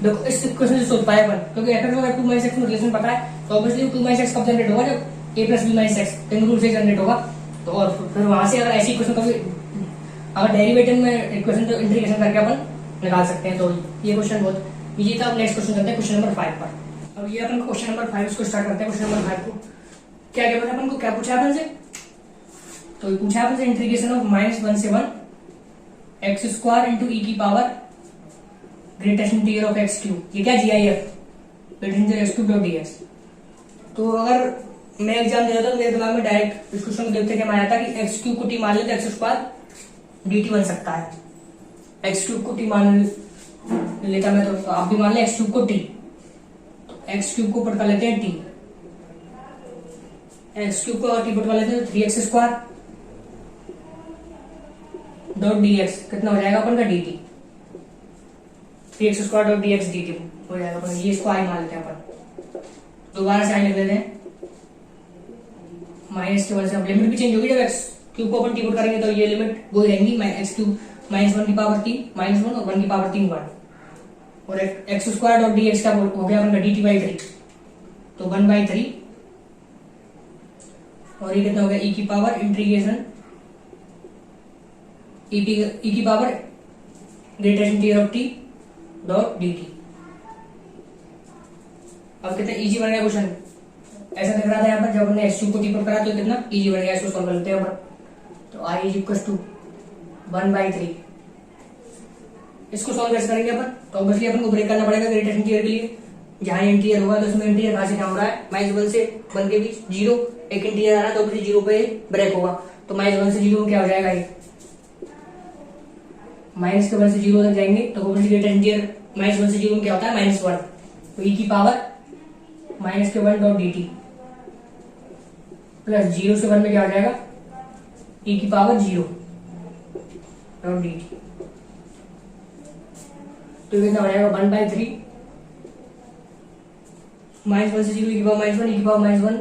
देखो इस क्वेश्चन से सोच पाए अपन, क्योंकि f और 2 माइनस एक्स में रिलेशन पता है, तो ऑब्वियसली 2 माइनस एक्स कब जनरेट होगा, जब a plus b minus x king rule से जनरेट होगा। तो और फिर वहां से अगर ऐसी क्वेश्चन कभी अगर डेरिवेटिव में इक्वेशन तो इंटीग्रेशन करके अपन निकाल सकते हैं। तो ये क्वेश्चन बहुत इजी था। अब नेक्स्ट क्वेश्चन करते हैं क्वेश्चन नंबर 5 पर। अब ये अपन क्वेश्चन नंबर 5 इसको स्टार्ट करते हैं। क्वेश्चन नंबर 5 को क्या क्या अपन को क्या पूछा अपन से, तो पूछा अपन से इंटीग्रेशन ऑफ -1 से 1 x² इंटू e की power greatest integral of x3, ये क्या GIF x³ डॉट dx। तो अगर मैं एग्जाम दे रहा था तो मेरे दिमाग में डायरेक्ट इस क्वेश्चन को देखते क्या आया था कि x³ को t मान ले तो x² dt बन सकता है। x³ को t मान लेता मैं, तो आप भी मान ले x³ को t, तो x³ को पुट कर लेते हैं t, x³ को t पुट कर लेते हैं तो 3x² डॉट dx कितना हो जाएगा अपन का dt, 3x² dot dx dt हो जाएगा अपन, ये इसको i मान लेते हैं अपन, दोबारा से i लिख लेते हैं। माइनस के वजह से अब लिमिट भी चेंज होगी, जब x³ को अपन t पुट करेंगे तो ये लिमिट वो रहेंगी x³ -1 की पावर t -1 और 1 की पावर 3 1, और x² डॉट dx का हो गया अपन का dt बाई 3, तो 1/3, और ये कितना हो गया e की पावर इंटीग्रेशन e की power greatest integral of t dot dt। अब कितना इजी बन गया क्वेश्चन, ऐसा दिख रहा था यहाँ पर जब हमने x³ को t पुट करा तो कितना इजी बन गया। इसको सॉल्व कर लेते हैं ऊपर, तो i इज इक्वल टू 1/3, इसको सॉल्व कैसे करेंगे अपन, तो ऑब्वियसली अपन को ब्रेक करना पड़ेगा ग्रेटेस्ट इंटीग्रल के लिए। जहां इंटीग्रल होगा तो उसमें इंटीग्रल कहां से क्या हो रहा है, -1 से 1 के बीच 0, एक इंटीग्रल आ रहा है तो ऑब्वियसली 0 पे ब्रेक होगा, तो -1 से 0 क्या हो जाएगा, ये माइनस के 1 से 0 तक जाएंगे तो ऑब्वियसली ग्रेटेस्ट इंटीग्रल -1 से 0 में क्या होता है -1, तो e की पावर -1 डॉट dt प्लस 0 से 1 में क्या हो जाएगा e की पावर 0 डॉट dt, तो कितना हो जाएगा 1/3 -1 से 0 e की पावर -1 e की पावर -1,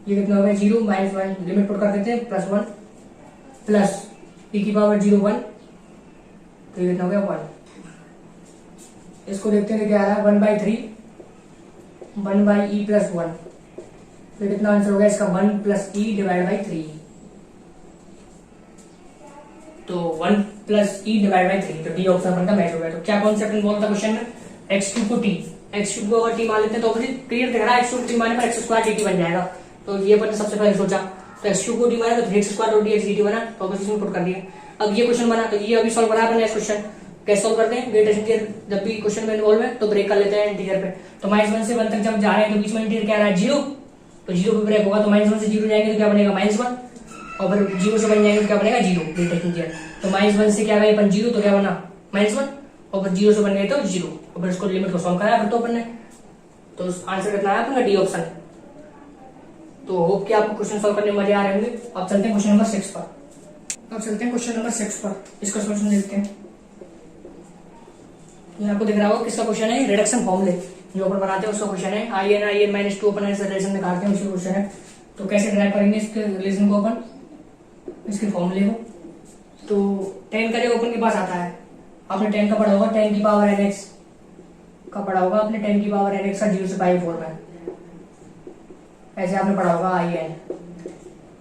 ये कितना हो गया 0 -1 लिमिट पुट कर देते हैं +1 प्लस e की पावर 0 1, तो ये कितना हो गया 1। इसको देखते हैं क्या आ रहा है 1/3 1/e प्लस 1, तो कितना आंसर हो गया इसका 1 प्लस e डिवाइड बाई 3, तो 1 प्लस e डिवाइड बाई 3, तो डी ऑप्शन अपन का मैच हो गया। तो क्या कॉन्सेप्ट इन्वॉल्व था क्वेश्चन में, x³ को t, x³ को अगर t मान लेते हैं तो क्लियर दिख रहा है x³ को t माने पर x² dt बन जाएगा, तो ये अपन ने सबसे पहले सोचा, तो x³ को t माने तो 3x² डॉट dx dt बना, तो ऑब्वियसली इसमें पुट कर दिया। अब ये क्वेश्चन बना, तो ये अभी सॉल्व करा अपन नेक्स्ट क्वेश्चन कैसे सॉल्व करते हैं, ग्रेटेस्ट इंटीग्रल जब भी क्वेश्चन में इन्वॉल्व है तो ब्रेक कर लेते हैं इंटीग्रल पे, तो -1 से 1 तक जब जा रहे हैं तो बीच में इंटीग्रल क्या आ रहा है 0, तो 0 पे ब्रेक होगा, तो -1 से 0 जाएंगे तो क्या बनेगा -1, और फिर 0 से 1 जाएंगे तो क्या बनेगा 0 ग्रेटेस्ट इंटीग्रल, तो -1 से क्या गए अपन 0, तो क्या बना -1, और फिर 0 से बन गए तो 0, और फिर इसको लिमिट को सॉल्व कराया फिर तो अपन ने, तो आंसर कितना आया अपन का डी ऑप्शन, तो होप कि आपको क्वेश्चन सॉल्व करने में मजे आ रहे होंगे। अब चलते हैं क्वेश्चन नंबर 6 पर। अब चलते हैं क्वेश्चन नंबर 6 पर, इसका सोल्यूशन देखते हैं। ये आपको दिख रहा होगा किसका क्वेश्चन है, रिडक्शन फॉर्मूले जो अपन बनाते हैं उसका क्वेश्चन है। IN माइनस 2 अपन ऐसे रिलेशन निकालते हैं उसका क्वेश्चन है। तो कैसे ड्राइव करेंगे इसके रिलेशन को अपन, इसके फॉर्मूले को। तो 10 का जब अपन के पास आता है, आपने 10 का पढ़ा होगा, 10 की पावर nx का पढ़ा होगा आपने, 10 की पावर nx का 0 से पाई 4 में ऐसे आपने पढ़ा होगा IN,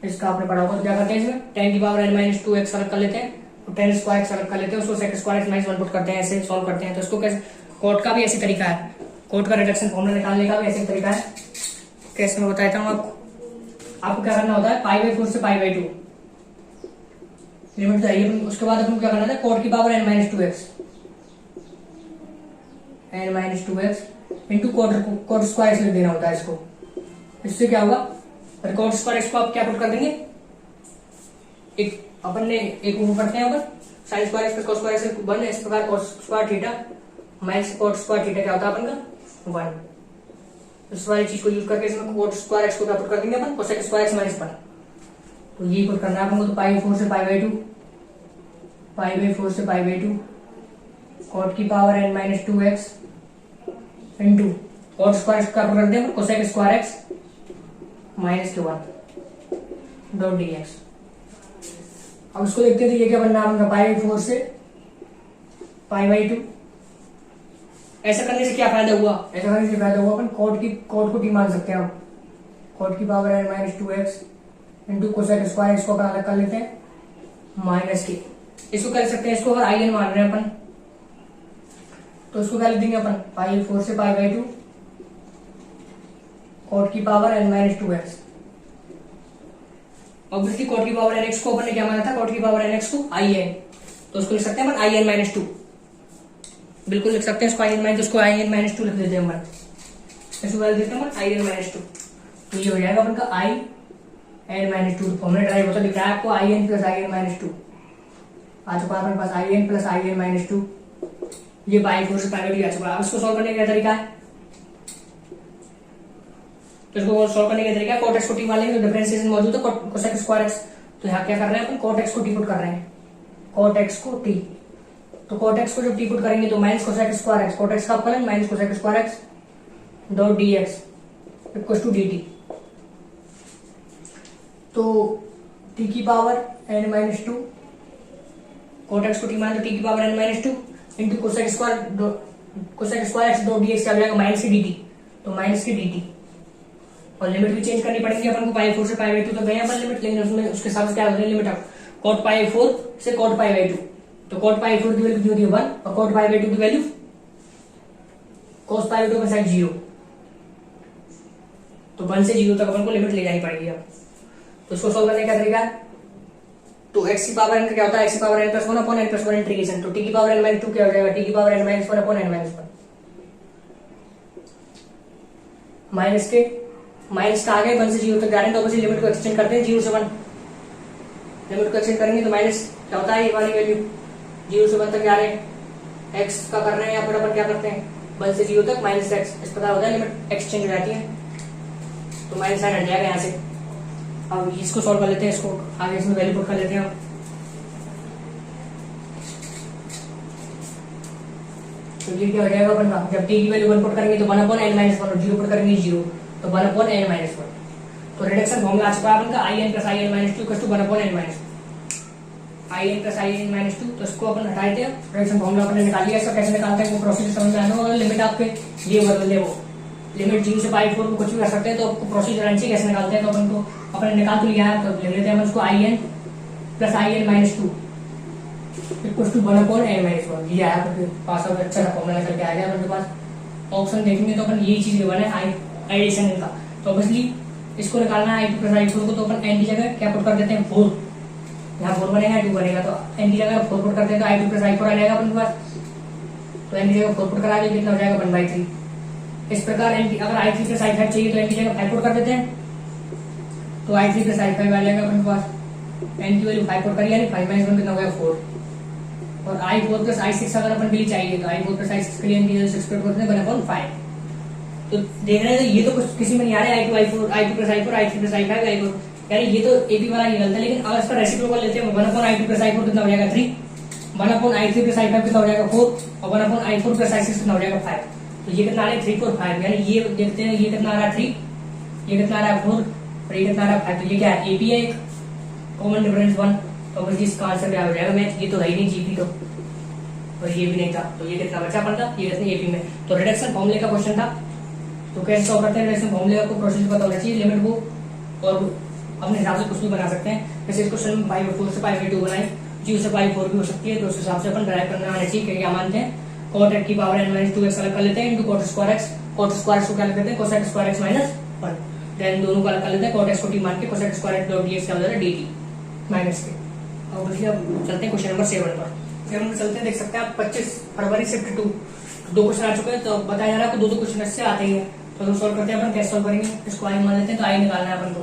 इसका आपने पढ़ा होगा। तो क्या करते हैं इसमें 10 की पावर n माइनस 2x अलग कर लेते हैं, 10 स्क्वायर x अलग कर लेते हैं, उसको sec square x minus 1 put करते हैं, ऐसे सॉल्व करते हैं। तो इसको कैसे, कोड का भी ऐसी तरीका है, कोड का रिडक्शन फॉर्मूला निकालने का भी ऐसे तरीका है। कैसे मैं बताता हूँ आपको क्या करना होता है, π/4 से π/2 लिमिट चाहिए। उसके बाद अपन क्या करना था, कोड की power n minus 2x into code square x लिख देना होता है इसको। इससे क्या होगा, कोड स्क्वायर x को आप क्या पुट कर देंगे, एक अपन ने एक वो करते हैं अपन sine square x cos square x 1, इस प्रकार cos square theta minus cot square theta क्या होता है अपन का 1। इस वाली चीज को यूज करके इसमें कोट स्क्वायर एक्स को क्या पुट कर देंगे अपन, कोसेक स्क्वायर एक्स माइनस 1। तो ये पुट करना है अपन को। तो π/4 से π/2, π/4 से π/2 कोट की power n minus 2x into coat square x का पुट कर देंगे कोसेक स्क्वायर एक्स माइनस के 1 डॉट dx। अब इसको देखते हैं, तो ये क्या बनना है π/4 से π/2। ऐसा करने से क्या फायदा हुआ, ऐसा करने से फायदा हुआ अपन कोट को t मान सकते हैं। हम कोट की power n minus 2x into cosec square x को अपन अलग कर लेते हैं माइनस के, इसको कर सकते हैं। इसको अगर IN मान रहे हैं अपन तो इसको क्या लिख देंगे अपन, π/4 से π/2 कोट की power n minus 2x। Obviously cot की पावर nx को अपन ने क्या माना था, कोट की पावर nx को IN, तो उसको लिख सकते हैं अपन IN माइनस 2, बिल्कुल लिख सकते हैं इसको IN माइनस, उसको IN माइनस 2 लिख देते हैं अपन, इसको वैल्यू देते हैं अपन IN माइनस 2। तो ये हो जाएगा अपन का IN माइनस 2। फॉर्मूला ड्राइव होता दिख रहा है आपको IN प्लस IN माइनस 2 आ चुका है अपने पास, IN प्लस IN माइनस 2, ये π/4 से π/2 आ चुका है। अब इसको सॉल्व करने का क्या तरीका है, तो इसको सॉल्व करने का तरीका कोट एक्स को टी मान लेंगे, तो डिफरेंशिएशन मौजूद है कोसेक स्क्वायर एक्स। तो यहाँ क्या कर रहे हैं अपन, कोट एक्स को टी पुट कर रहे हैं, कोट एक्स को टी। तो कोट एक्स को जब टी पुट करेंगे तो minus cosec square x, cot x का अपकलन minus cosec square x dot dx equal to dt। तो t की power n minus 2, cot x को टी मान, तो t की power n minus 2 into cosec square x dot dx क्या हो जाएगा, माइनस की dt, तो माइनस की dt। और लिमिट भी चेंज करनी पड़ेगी अपन को, π/4 से π/2 तो गए अपन लिमिट, लेकिन उसमें उसके साथ क्या होता है लिमिट अब कोट π/4 से कोट π/2। तो कोट π/4 की वैल्यू होती है 1 और कोट π/2 की वैल्यू कोस π/2 का साइन 0, तो 1 से 0 तक अपन को लिमिट ले जानी पड़ेगी। अब तो इसको सोल्व करने का तरीका है, तो x की पावर n का क्या होता है, x की power n plus 1 upon n plus 1 integration, तो t की पावर n माइनस 2 क्या हो जाएगा, t की power n minus 1 upon n minus 1 minus के माइनस का आगे 1 से 0 तक जा रहे हैं, तो बस लिमिट को एक्सटेंड करते हैं 0 से 1, लिमिट को एक्सटेंड करेंगे तो माइनस क्या होता है, ये वाली वैल्यू 0 से 1 तक जा रहे हैं, x का कर रहे हैं, यहाँ पर अपन क्या करते हैं 1 से 0 तक माइनस x, इस प्रकार होता है लिमिट एक्सचेंज हो जाती है, तो माइनस साइन हट जाएगा यहाँ से। अब इसको सॉल्व कर लेते हैं, इसको आगे इसमें वैल्यू पुट कर लेते हैं। तो ये क्या हो जाएगा अपन का, जब t की वैल्यू 1 पुट करेंगे तो 1 अपॉन n माइनस 1 और 0 पुट करेंगे 0, तो 1 अपॉन n माइनस 1। तो रिडक्शन फॉर्मूला आ चुका है अपन का IN plus IN minus 2 equal to 1 upon n minus 2, IN plus IN minus 2। तो इसको अपन हटा देते हैं, रिडक्शन फॉर्मूला अपन ने निकाल लिया। इसका कैसे निकालते हैं वो प्रोसीजर समझ में आना होगा। लिमिट आपके ये बदल दे, वो लिमिट 0 से π/4 को कुछ भी कर सकते हैं, तो आपको प्रोसीजर आंसर कैसे निकालते हैं, तो अपन को अपने निकाल तो लिया है, तो लिख लेते हैं हम इसको IN plus IN minus 2 equal to 1 upon n minus 1। ये आया आपके पास, अब अच्छा फॉर्मूला निकल के आ गया अपने पास। ऑप्शन देखेंगे तो अपन यही चीज गिवन है एडिशन का, तो ऑब्वियसली इसको निकालना है i2 प्लस i4 को, तो अपन n की जगह क्या पुट कर देते हैं 4, यहाँ 4 बनेगा 2 बनेगा, तो n की जगह 4 पुट करते हैं तो i2 प्लस i4 आ जाएगा अपन के पास। तो n की जगह 4 पुट करा के कितना हो जाएगा 1/3। इस प्रकार अगर i3 प्लस i5 चाहिए तो n की जगह 5 पुट कर देते हैं, तो i3 प्लस i5 आ जाएगा अपन के पास। n की वैल्यू 5 पुट करिए, यानी 5 माइनस 1 कितना हो गया 4। और i4 प्लस i6 अगर अपन के लिए चाहिए तो i4 प्लस i6 के लिए n की जगह 6 पुट करते हैं 1/5। तो देख रहे हैं, तो ये तो कुछ किसी में नहीं आ रहा है, i2 i4 i2 plus i4 i3 plus i5 i4, यानी ये तो एपी वाला निकलता है। लेकिन अगर इसका रेसिप्रोकल लेते हैं 1/i2 प्लस i4 कितना हो जाएगा 3, 1/i3 प्लस i5 कितना हो जाएगा 4, और 1/i4 प्लस i6 कितना हो जाएगा 5। तो ये कितना आ रहा है 3 4 5, यानी ये देखते हैं ये कितना आ रहा है 3, ये कितना आ रहा है 4 और ये कितना आ रहा है 5। तो ये क्या है एपी है, एक कॉमन डिफरेंस 1, तो बस इसका आंसर क्या हो जाएगा मैच, ये तो है ही नहीं जीपी, तो और ये भी नहीं था, तो ये कितना बचा अपन था, ये कितने एपी में। तो रिडक्शन फॉर्मूले का क्वेश्चन था, तो कैसे सॉल्व करते हैं रिडक्शन फॉर्मूले को, प्रोसेस पता होना चाहिए, लिमिट वो और अपने हिसाब से कुछ भी बना सकते हैं। जैसे इस क्वेश्चन में 5/4 से 5/2 बनाए, जी से 5/4 भी हो सकती है, तो उस हिसाब से अपन ड्राइव करना आना चाहिए। क्या मानते हैं cot x की पावर n - 2x अलग कर लेते हैं, into cot square x, cot square x को क्या लिख देते हैं cosec square x minus 1, then दोनों को अलग कर लेते हैं, cot x को t मान के cosec square x dot dx क्या हो जाता है dt माइनस के। और बल्कि अब चलते हैं क्वेश्चन नंबर 7 पर। 7 पर चलते हैं, देख सकते हैं आप 25 फरवरी शिफ्ट 2 दो क्वेश्चन आ चुके हैं, तो बताया जा रहा है आपको दो क्वेश्चन इससे आते ही है। तो हम सॉल्व करते हैं, अपन कैसे सॉल्व करेंगे, इसको आई मान लेते हैं, तो आई निकालना है अपन को।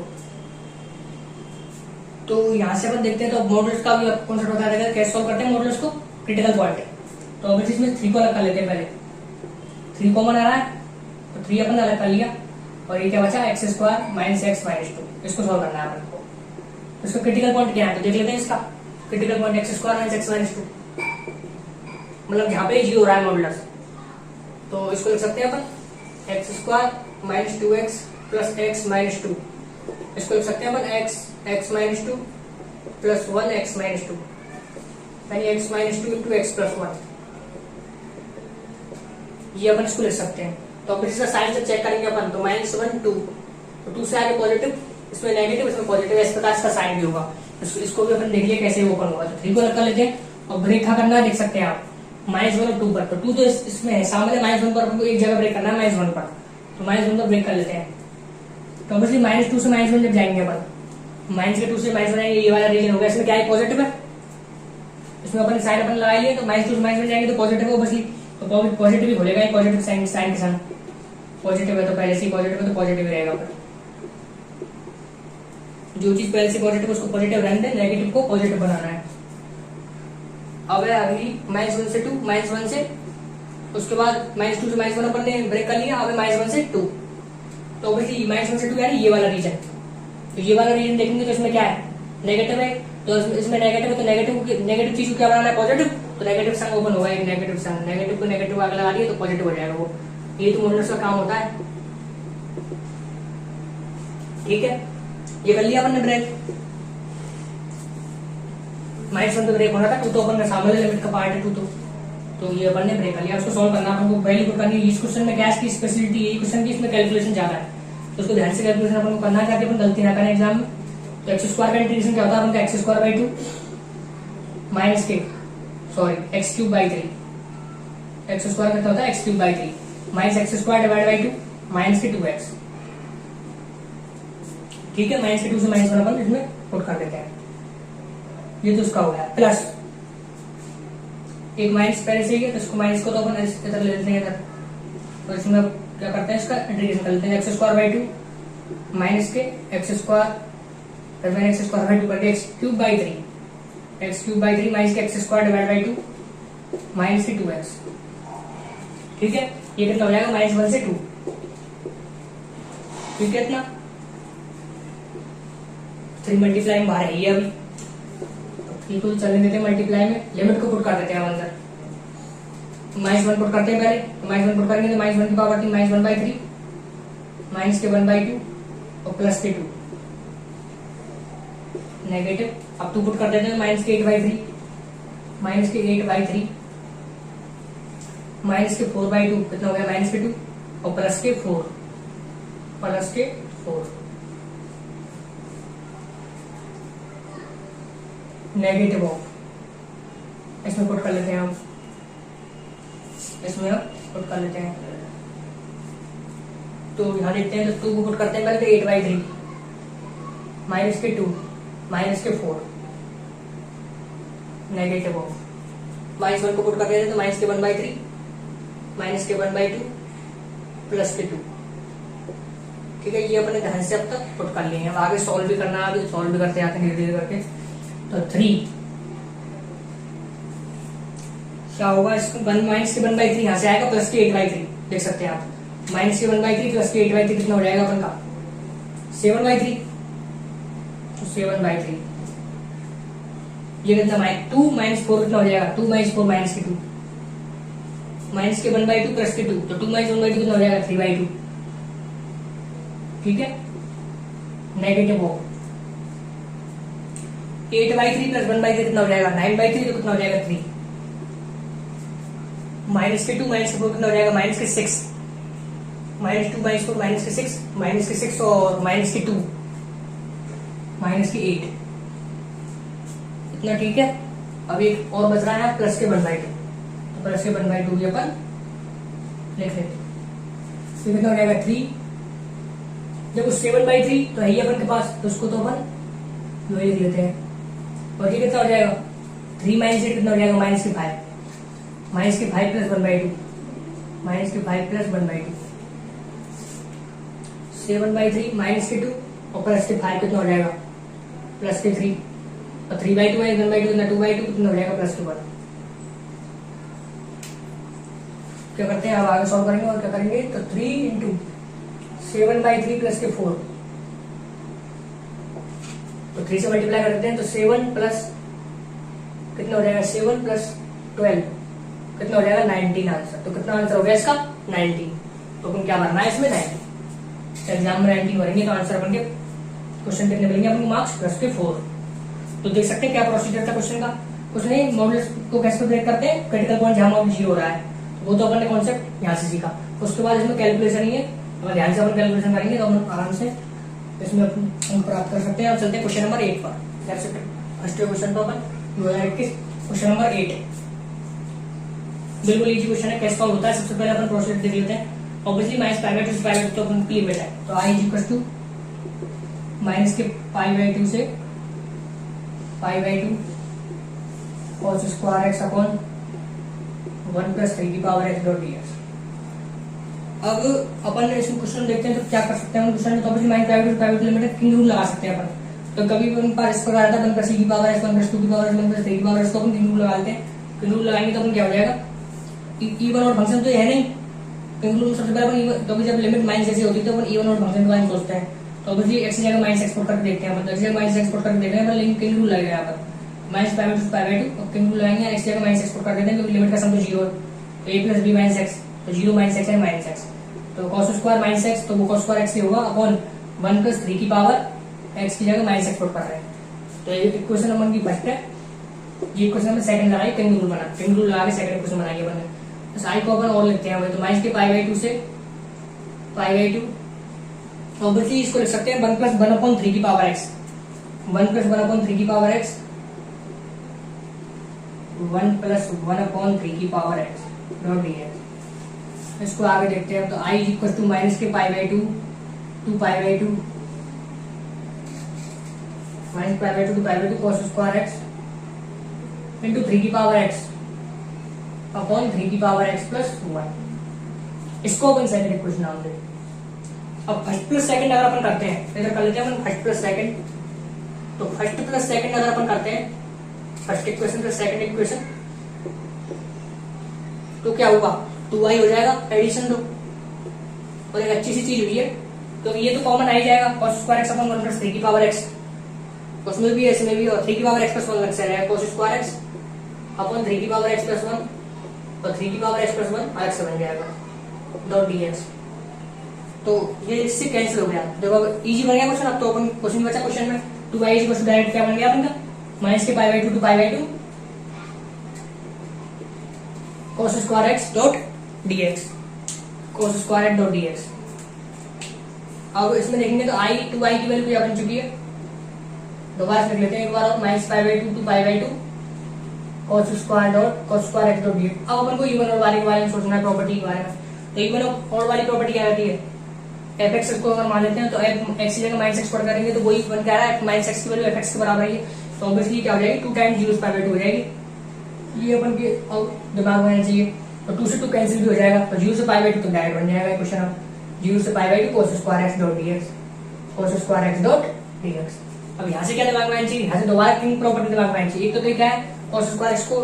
तो यहाँ से अपन देखते हैं, तो मॉडल्स का भी कॉन्सेप्ट बता देगा, कैसे सॉल्व करते हैं मॉडल्स को, क्रिटिकल पॉइंट है। तो अब इसमें 3 को अलग कर लेते हैं, पहले 3 कॉमन आ रहा है, तो 3 अपन अलग कर लिया, और ये क्या बचा x square minus x minus 2, इसको सॉल्व करना है अपन को। तो इसका क्रिटिकल पॉइंट क्या है, तो देख लेते हैं इसका critical point x square minus x minus 2, मतलब यहाँ पे जी हो रहा है मॉडुलस, तो इसको लिख सकते हैं अपन x square minus 2x plus x minus 2, इसको लिख सकते हैं अपन x minus 2 plus 1x minus 2, यानी x minus 2 into x plus 1, ये अपन इसको लिख सकते हैं। तो अब इसका साइन से चेक करेंगे अपन, तो -1 2, तो 2 से आगे पॉजिटिव, इसमें नेगेटिव, इसमें पॉजिटिव, इस प्रकार इसका साइन भी होगा। इसको भी अपन देख लिया कैसे ओपन होगा। तो 3 को अलग कर लेते हैं, और ब्रेक कहाँ करना है देख सकते हैं आप, -1 और 2 पर। तो 2 तो इसमें है सामने, -1 पर आपको एक जगह ब्रेक करना है -1 पर, तो -1 पर ब्रेक कर लेते हैं। तो ऑब्वियसली -2 से -1 जब जाएंगे अपन, -2 से -1 आएंगे, ये वाला रीजन होगा, इसमें क्या है पॉजिटिव है, इसमें अपन साइन अपन लगा लिए, तो -2 से -1 जाएंगे तो पॉजिटिव है ऑब्वियसली, तो पॉजिटिव ही खोलेगा, पॉजिटिव साइन के साथ पॉजिटिव है, तो पहले से पॉजिटिव है तो पॉजिटिव रहेगा। पर जो चीज पहले से पॉजिटिव उसको पॉजिटिव रहने दें, नेगेटिव को पॉजिटिव बनाना है। अब है अगली -1 से 2, -1 से, उसके बाद -2 से -1 अपन ने ब्रेक कर लिया, अब है -1 से 2, तो ऑब्वियसली -1 से 2 यानी ये वाला रीजन, तो ये वाला रीजन देखेंगे तो इसमें क्या है नेगेटिव है, तो इसमें नेगेटिव है, तो नेगेटिव चीज को क्या बनाना है पॉजिटिव, तो नेगेटिव साइन ओपन होगा, एक नेगेटिव साइन, नेगेटिव को नेगेटिव आगे लगा दिए तो पॉजिटिव हो जाएगा वो। ये तो मॉडुलस का काम होता है, ठीक है। ये कर लिया अपन ने ब्रेक, -1 तो ब्रेक होना था, 2 तो अपन ने सामने लिमिट का पार्ट है 2 तो ये अपन ने ब्रेक कर लिया। उसको सॉल्व करना अपन को, वैल्यू पुट करनी है। इस क्वेश्चन में क्या है, इसकी स्पेशलिटी यही क्वेश्चन की, इसमें कैलकुलेशन ज्यादा है, तो उसको ध्यान से कैलकुलेशन अपन को करना है ताकि अपन गलती ना करें एग्जाम में। तो x स्क्वायर का इंटीग्रेशन क्या होता है अपन का, x स्क्वायर बाई 2 माइनस के x cube by 3, x square कितना होता है x cube by 3 minus x square divide by 2 minus के 2x, ठीक है। -2 से -1 अपन इसमें पुट कर देते हैं, ये तो उसका हो गया। प्लस एक माइनस पहले से ही है, तो इसको माइनस को तो अपन इस तरह ले लेते हैं इधर, तो इसमें क्या करते हैं इसका इंटीग्रेशन कर लेते हैं, x स्क्वायर बाई 2 माइनस के x square x square by 2 करके x क्यूब बाई 3 माइनस के x square divide by 2 minus के 2x, ठीक है। ये कितना हो जाएगा -1 से 2, ठीक है। इतना 3 मल्टीप्लाई में बाहर है ये अभी, तो चलने देते हैं मल्टीप्लाई में, लिमिट को पुट कर देते हैं अंदर, -1 पुट करते हैं पहले, तो -1 पुट करेंगे तो -1 की पावर 3 -1/3 माइनस के 1/2 और प्लस के 2 नेगेटिव। अब 2 पुट कर देते हैं, -8/3 माइनस के 8/3 माइनस के 4/2 कितना हो गया -2 और प्लस के 4 नेगेटिव ऑफ, इसमें पुट कर लेते हैं हम, इसमें हम पुट कर लेते हैं। तो यहाँ देखते हैं, तो 2 को पुट करते हैं पहले, तो 8/3 माइनस के 2 माइनस के 4 नेगेटिव ऑफ, -1 को पुट कर देते हैं, तो माइनस के 1/3 माइनस के 1/2 प्लस के 2, ठीक है। ये अपने ध्यान से अब तक पुट कर लिए हैं, अब आगे सॉल्व भी करना है, अभी सॉल्व भी करते जाते हैं धीरे धीरे करके। तो 3 क्या होगा, इसको 1 माइनस के 1/3 यहाँ से आएगा, प्लस के 8/3 देख सकते हैं आप, माइनस के 1/3 प्लस के 8/3 कितना हो जाएगा अपन का 7/3। तो 7/3 ये कितना 2 - 4 कितना हो जाएगा 2 - 4 - के 2 माइनस के 1/2 प्लस के 2 तो 2 - 1/2 कितना हो जाएगा 3/2। ठीक है, नेगेटिव हो 8/3 प्लस 1/3 कितना हो जाएगा 9/3 तो कितना हो जाएगा 3 माइनस के 2 - के 4 कितना हो जाएगा -6 -2 - 4 -6 -6 और माइनस के 2 -8 इतना। ठीक है, अब एक और बच रहा है प्लस के 1/2 तो प्लस के 1/2 भी अपन लिख लेते। तो कितना हो जाएगा 3 जब 7/3 तो है ही अपन के पास तो उसको तो अपन वही लिख लेते हैं। और ये कितना हो जाएगा 3 - 8 कितना हो जाएगा -5 -5 प्लस 1/2 -5 प्लस 1/2 7/3 -के 2 और प्लस के 5 कितना हो जाएगा प्लस के 3 और 3/2 है 1/2 कितना 2/2 कितना हो जाएगा प्लस के 1। क्या करते हैं अब आगे सॉल्व करेंगे और क्या करेंगे तो 3 × 7/3 प्लस के 4 तो 3 से मल्टीप्लाई कर देते हैं तो 7 प्लस कितना हो जाएगा 7 प्लस 12 कितना हो जाएगा 19 आंसर। तो कितना आंसर हो गया इसका 19। तो अपन क्या भरना है इसमें 19 एग्जाम में 19 भरेंगे तो आंसर बन के क्वेश्चन कितने मिलेंगे अपन मार्क्स प्लस के 4। तो देख सकते हैं क्या प्रोसीजर था क्वेश्चन का। कुछ नहीं, मॉडल्स को कैसे ब्रेक करते हैं क्रिटिकल पॉइंट जहां मॉडल 0 हो रहा है तो वो तो अपन ने कॉन्सेप्ट यहाँ से सीखा। उसके बाद इसमें कैलकुलेशन ही है, अगर ध्यान से अपन कैलकुलेशन करेंगे तो अपन आराम से इसमें अपन प्राप्त कर सकते हैं। अब चलते हैं क्वेश्चन नंबर 8 पर। फर्स्ट क्वेश्चन तो अपन 2021 क्वेश्चन नंबर 8 है, बिल्कुल इजी क्वेश्चन है। कैसे सॉल्व होता है सबसे पहले अपन प्रोसीजर देख लेते हैं। ऑब्वियसली -π/2 तो अपन की लिमिट है तो i = माइनस के π/2 से π/2 cos स्क्वायर x अपॉन 1 + 3 अब अपन इसमें क्वेश्चन देखते हैं तो क्या कर सकते हैं क्वेश्चन में। तो ऑब्वियसली -π/2 लिमिट है, किंग रूल लगा सकते हैं अपन। तो कभी भी उनके पास इस प्रकार आता है 1 + c की पावर x 1 + 2 की पावर x 1 + 3 की पावर x तो अपन किंग रूल लगा लेते हैं। किंग रूल लगाएंगे तो अपन क्या हो जाएगा इवन और फंक्शन तो है नहीं। किंग रूल सबसे पहले अपन तो जब लिमिट माइनस ऐसी होती है तो अपन इवन और फंक्शन के बारे में सोचते हैं। तो ऑब्वियसली x की जगह माइनस एक्सपोर्ट करके देखते हैं अपन। तो x की जगह माइनस एक्सपोर्ट करके देखते हैं अपन, लेकिन किंग रूल लगेगा यहाँ पर -π/2 और किंग रूल लगाएंगे x की जगह माइनस एक्सपोर्ट कर देते हैं क्योंकि लिमिट का सम तो 0 है। तो a + b - x तो 0 - x है -x तो cos स्क्वायर -x तो वो cos स्क्वायर x ही होगा अपॉन 1 + 3 की पावर x की जगह माइनस एक्सपोर्ट कर रहे हैं। तो ये इक्वेशन नंबर की फर्स्ट है। ये क्वेश्चन नंबर सेकंड लगाइए, किंग रूल बना किंग रूल लगा के सेकंड क्वेश्चन बनाइए अपन। तो i को अपन और लिखते हैं तो माइनस के π/2 से π/2 ऑब्वियसली इसको लिख सकते हैं 1 + 1/3 की पावर x 1 + 1/3 की पावर x 1 + 1/3 की पावर x डॉट dx। इसको आगे देखते हैं तो i = माइनस के π/2 to π/2 minus π/2 to π/2 cos square x into 3 की पावर x अपॉन 3 की पावर x + 1। इसको अपन सेकंड इक्वेशन नाम दें। अब फर्स्ट प्लस सेकंड अगर अपन करते हैं इधर कर लेते हैं अपन फर्स्ट प्लस सेकंड। तो फर्स्ट प्लस सेकंड अगर अपन करते हैं first equation plus second equation तो क्या होगा 2i हो जाएगा एडिशन दो। और एक अच्छी सी चीज हुई है तो ये तो कॉमन आ ही जाएगा cos स्क्वायर x अपॉन 1 + 3 की पावर x उसमें भी इसमें भी और 3 की पावर x + 1 लग से रहेगा cos स्क्वायर x अपॉन 3 की पावर x + 1 और 3 की पावर x + 1 अलग से बन जाएगा डॉट dx। तो ये इससे कैंसिल हो गया। देखो अब इजी बन गया क्वेश्चन। अब तो अपन क्वेश्चन बचा क्वेश्चन में 2i = डायरेक्ट क्या बन गया अपन का माइनस के π/2 to π/2 cos square x dot dx cos square x dot dx। अब इसमें देखेंगे तो i 2i की वैल्यू क्या बन चुकी है दोबारा लिख लेते हैं एक बार और -π/2 to π/2 cos square x dot dx। अब अपन को इवन और वाले के बारे में सोचना है प्रॉपर्टी के बारे में। तो इवन और वाली प्रॉपर्टी क्या रहती है fx को अगर मान लेते हैं तो x की जगह माइनस एक्सपोर्ट करेंगे तो वही बन क्या रहा है -x की वैल्यू fx के बराबर है। तो ऑब्वियसली क्या हो जाएगी 2 टाइम्स 0/2 हो जाएगी। ये अपन के दिमाग में आना चाहिए। तो 2 से 2 कैंसिल भी हो जाएगा तो 0 से π/2 तो डायरेक्ट बन जाएगा क्वेश्चन। अब 0 से π/2 cos square x dot dx cos square x dot dx। अब यहाँ से क्या दिमाग में आना चाहिए यहाँ से दोबारा किंग प्रॉपर्टी दिमाग में आनी चाहिए। एक तो तरीका है cos स्क्वायर x को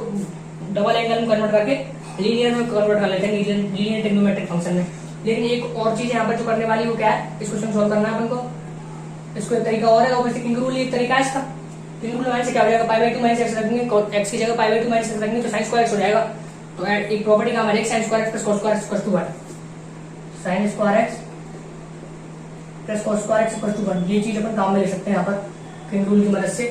डबल एंगल में कन्वर्ट करके लीनियर में कन्वर्ट कर लेते हैं लीनियर ट्रिग्नोमेट्रिक फंक्शन में। लेकिन एक और चीज यहाँ पर जो करने वाली वो क्या है, इस क्वेश्चन सॉल्व करना है अपन को। इसको एक तरीका और है, ऑब्वियसली किंग रूल एक तरीका है इसका। किंग रूल लगाने से क्या हो जाएगा, pi by two minus x रखेंगे, एक्स की जगह pi by two minus x रखेंगे तो साइन स्क्वायर एक्स हो जाएगा। तो एक प्रॉपर्टी का हमारे sine square x plus cos square x equal to 1, sine square x plus cos square x equal to 1, ये चीज अपन काम में ले सकते हैं यहाँ पर किंग रूल की मदद से।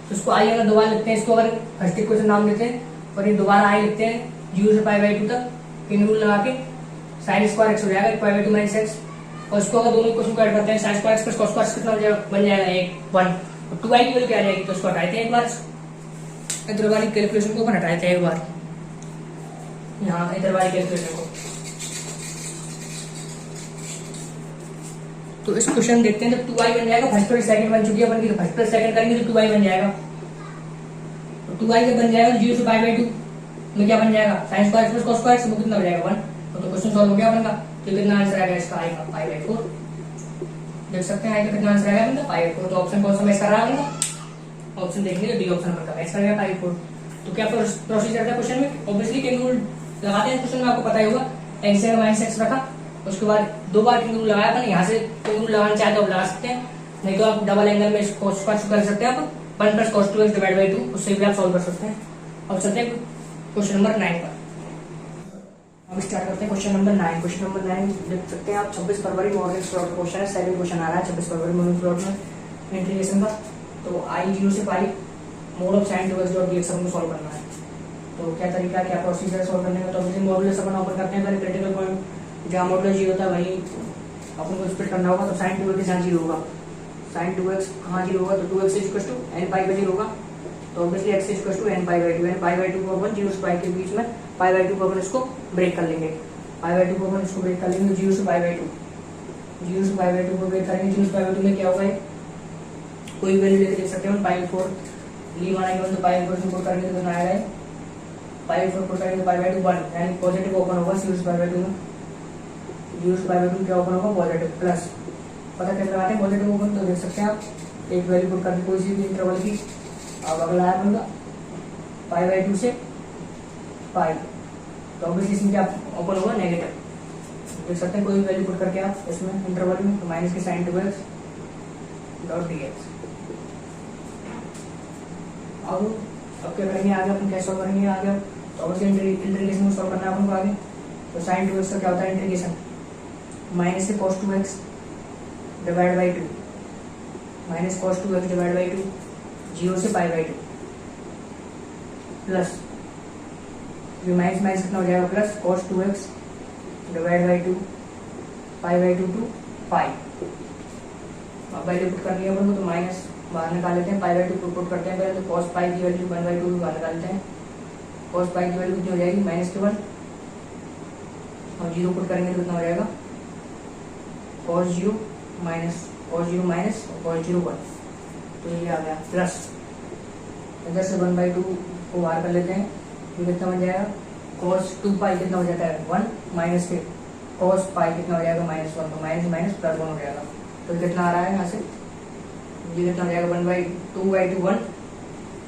तो इसको आई अगर दोबारा लिखते हैं, इसको अगर फर्स्ट इक्वेशन नाम लेते हैं और ये दोबारा आई लिखते हैं 0 से पाई बाई टू तक, किंग रूल लगा के साइन स्क्वायर एक्स हो जाएगा pi by two minus x. और इसको अगर दोनों इक्वेशन को ऐड करते हैं, sign square x plus cos square x कितना बन जाएगा, एक 1, और 2i की वैल्यू क्या आ जाएगी, तो इसको हटाते हैं एक बार, इधर वाली कैलकुलेशन को अपन हटाते हैं एक बार, यहाँ इधर वाली कैलकुलेशन को। तो इस क्वेश्चन देखते हैं, जब 2i बन जाएगा, फर्स्ट प्लस सेकंड बन चुकी है अपन की, तो फर्स्ट प्लस सेकंड करेंगे तो 2i बन जाएगा। तो 2i जब बन जाएगा 0 से पाई बाई टू में क्या बन जाएगा, sine square plus cos square, वो कितना हो जाएगा 1। तो क्वेश्चन सॉल्व हो गया अपन का। तो कितना आंसर आएगा इसका, आई का पाई बाई 4। देख सकते हैं आई का कितना आंसर आएगा अपना पाई बाई 4। तो ऑप्शन कौन सा मैच कर रहा है अपना, ऑप्शन देखेंगे तो डी ऑप्शन पर मैच करेगा पाई 4। तो क्या प्रोसीजर था क्वेश्चन में, ऑब्वियसली किंग रूल लगाते हैं क्वेश्चन में, आपको पता ही होगा, एक्स जगह माइनस एक्स रखा, उसके बाद 2 बार किंग रूल लगाया अपन। यहाँ से किंग रूल लगाना चाहे तो आप लगा सकते हैं, नहीं तो आप डबल एंगल में कॉस स्क्वायर कर सकते हैं आप 1 plus cos 2x divide by 2, उससे भी आप सॉल्व कर सकते हैं। अब चलते हैं क्वेश्चन नंबर 9 पर। हम स्टार्ट करते हैं क्वेश्चन नंबर 9। क्वेश्चन नंबर 9 देख सकते हैं आप, 26 फरवरी मॉर्निंग स्लॉट क्वेश्चन है, सेकंड क्वेश्चन आ रहा है 26 फरवरी मॉर्निंग स्लॉट में इंटीग्रेशन का। तो आई 0 से pi mod of sine 2x dot dx हमको सॉल्व करना है। तो क्या तरीका, क्या प्रोसीजर सॉल्व करने का, तो अभी मॉडुलस अपन ओपन करते हैं, पहले क्रिटिकल पॉइंट जहाँ मॉडुलस 0 होता है वही अपन को स्प्लिट करना होगा। तो साइन 2x यहाँ 0 होगा, साइन 2x कहाँ 0 होगा, तो 2x is equal to n pi by 0 होगा। तो obviously x is equal to n pi by 2, n pi by 2 को अपन 0 से पाई के बीच में पाई बाई 2 को अपन इसको ब्रेक कर लेंगे, पाई बाई 2 को अपन इसको ब्रेक कर लेंगे 0 से पाई बाई 2, 0 से पाई बाई 2 को ब्रेक करेंगे। 0 से पाई बाई 2 में क्या होगा, कोई वैल्यू लेके देख सकते हैं, पाई 4 ली मानेंगे तो पाई 4 से पुट करेंगे तो कितना आएगा, पाई 4 पुट करेंगे तो पाई बाई 2 1, यानी पॉजिटिव ओपन होगा 0 से पाई बाई 2 में, 0 से पाई बाई 2 क्या ओपन होगा, पॉजिटिव प्लस। पता कैसे लगाते हैं पॉजिटिव ओपन, तो देख सकते हैं आप एक वैल्यू पुट करके कोई सी भी इंटरवल की। अब अगला है अपन का पाई बाई 2 से पाई, तो ऑब्वियसली इसमें क्या ओपन होगा, नेगेटिव। देख सकते हैं कोई वैल्यू पुट करके आप इसमें इंटरवल में, तो माइनस के साइन 2x डॉट dx। अब क्या करेंगे आगे, अपन कैसे सॉल्व करेंगे आगे, तो ऑब्वियसली इंटीग्रेशन में सॉल्व करना है अपन को आगे। तो साइन 2x का क्या होता है इंटीग्रेशन, माइनस से cos 2x divide by 2, minus cos 2x divide by 2, 0 से पाई बाई 2 प्लस ये माइनस माइनस कितना हो जाएगा, plus cos 2x divide by 2 pi by 2 to pi. अब वैल्यू पुट करनी है अपन को, तो माइनस बाहर निकाल लेते हैं, पाई बाई 2 पुट करते हैं पहले, तो cos पाई की वैल्यू 1 बाई 2 बाहर निकालते हैं, cos पाई की वैल्यू कितनी हो जाएगी, माइनस के 1, और 0 पुट करेंगे तो कितना हो जाएगा, cos 0 minus cos 0 minus cos 0 1, तो ये आ गया प्लस, इधर से 1 बाई 2 को बाहर कर लेते हैं, ये कितना बन जाएगा, cos 2 पाई कितना हो जाता है 1, माइनस के cos पाई कितना हो जाएगा माइनस 1, तो माइनस माइनस प्लस 1 हो जाएगा। तो कितना आ रहा है यहाँ से, ये कितना हो जाएगा 1 बाई 2 बाई 2 1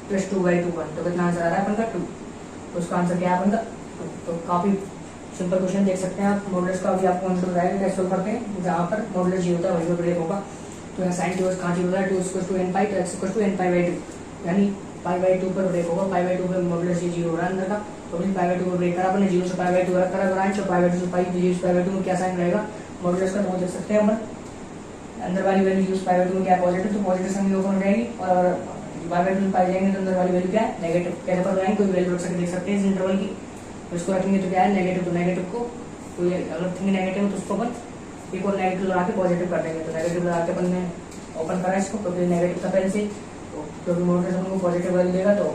प्लस 2 बाई 2 1, तो कितना आंसर आ रहा है अपन का 2। तो उसका आंसर क्या है अपन का 2। तो काफी सिंपल क्वेश्चन देख सकते हैं आप, मॉडुलस का भी आपको आंसर बताएगा कैसे सॉल्व करते हैं, जहाँ पर मॉडुलस 0 होता है वहीं पर ब्रेक होगा। तो यहाँ साइन 2x कहाँ 0 होता है, 2 इक्वल टू n पाई, तो x equal to n pi by 2, यानी पाई बाई 2 पर ब्रेक होगा, पाई बाई 2 पर मॉडुलस 0 हो रहा है अंदर का, तो पाई बाई 2 पर ब्रेक करा अपने, 0 से पाई बाई 2 करा ब्रांच, और पाई बाई 2 से पाई, 0 से पाई बाई 2 में क्या साइन रहेगा मॉडुलस का, तो देख सकते हैं अपन अंदर वाली वैल्यू 0 से पाई बाई 2 में क्या पॉजिटिव, तो पॉजिटिव साइन ओपन हो जाएगी, और पाई बाई 2 में पाई जाएंगे तो अंदर वाली वैल्यू क्या है नेगेटिव। कैसे पर लाएंगे, कोई वैल्यू रख सकते देख सकते हैं इस इंटरवल की, तो इसको रखेंगे तो क्या है नेगेटिव, तो नेगेटिव को कोई अगर रखेंगे नेगेटिव तो उसको अपन एक और नेगेटिव लगा के पॉजिटिव कर देंगे। तो नेगेटिव लगा के अपन ने ओपन करा इसको, क्योंकि नेगेटिव था पहले से, तो क्योंकि मॉडुलस अपन को पॉजिटिव वैल्यू देगा, तो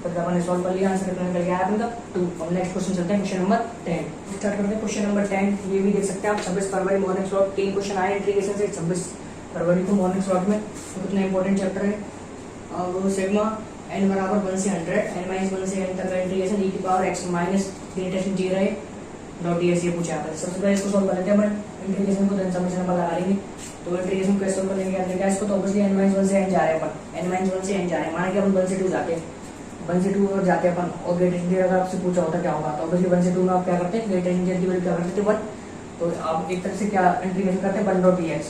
फिर अपन ने सॉल्व कर लिया, आंसर कितना निकल गया अपन का 2। हम नेक्स्ट क्वेश्चन चलते हैं, क्वेश्चन नंबर 10 स्टार्ट करते हैं। क्वेश्चन नंबर 10 ये भी देख सकते हैं आप, 26 फरवरी मॉर्निंग स्लॉट 3 क्वेश्चन आए इंटीग्रेशन से 26 फरवरी को मॉर्निंग स्लॉट में। तो कितना इंपॉर्टेंट चैप्टर है, और सिग्मा n बराबर 1 से 100 n माइनस 1 से n तक का इंटीग्रेशन e की पावर x माइनस इंटीग्रेशन जी रहे डॉट ds ये पूछा आता है। सबसे पहले इसको सॉल्व कर लेते हैं अपन इंटीग्रेशन को, देन समेशन नंबर लगा लेंगे। तो इंटीग्रेशन कैसे सॉल्व करेंगे याद रखिएगा इसको, तो ऑब्वियसली n माइनस 1 से n जा रहे हैं अपन, n माइनस 1 से n जा रहे हैं, माना कि अपन 1 से 2 जाते हैं, 1 से 2 और जाते हैं अपन, और ग्रेटर अगर आपसे पूछा होता क्या होगा, तो ऑब्वियसली 1 से 2 में आप क्या करते हैं, ग्रेटर की वैल्यू क्या करते थे 1, तो तो आप एक तरह से क्या इंटीग्रेशन करते हैं 1.dx,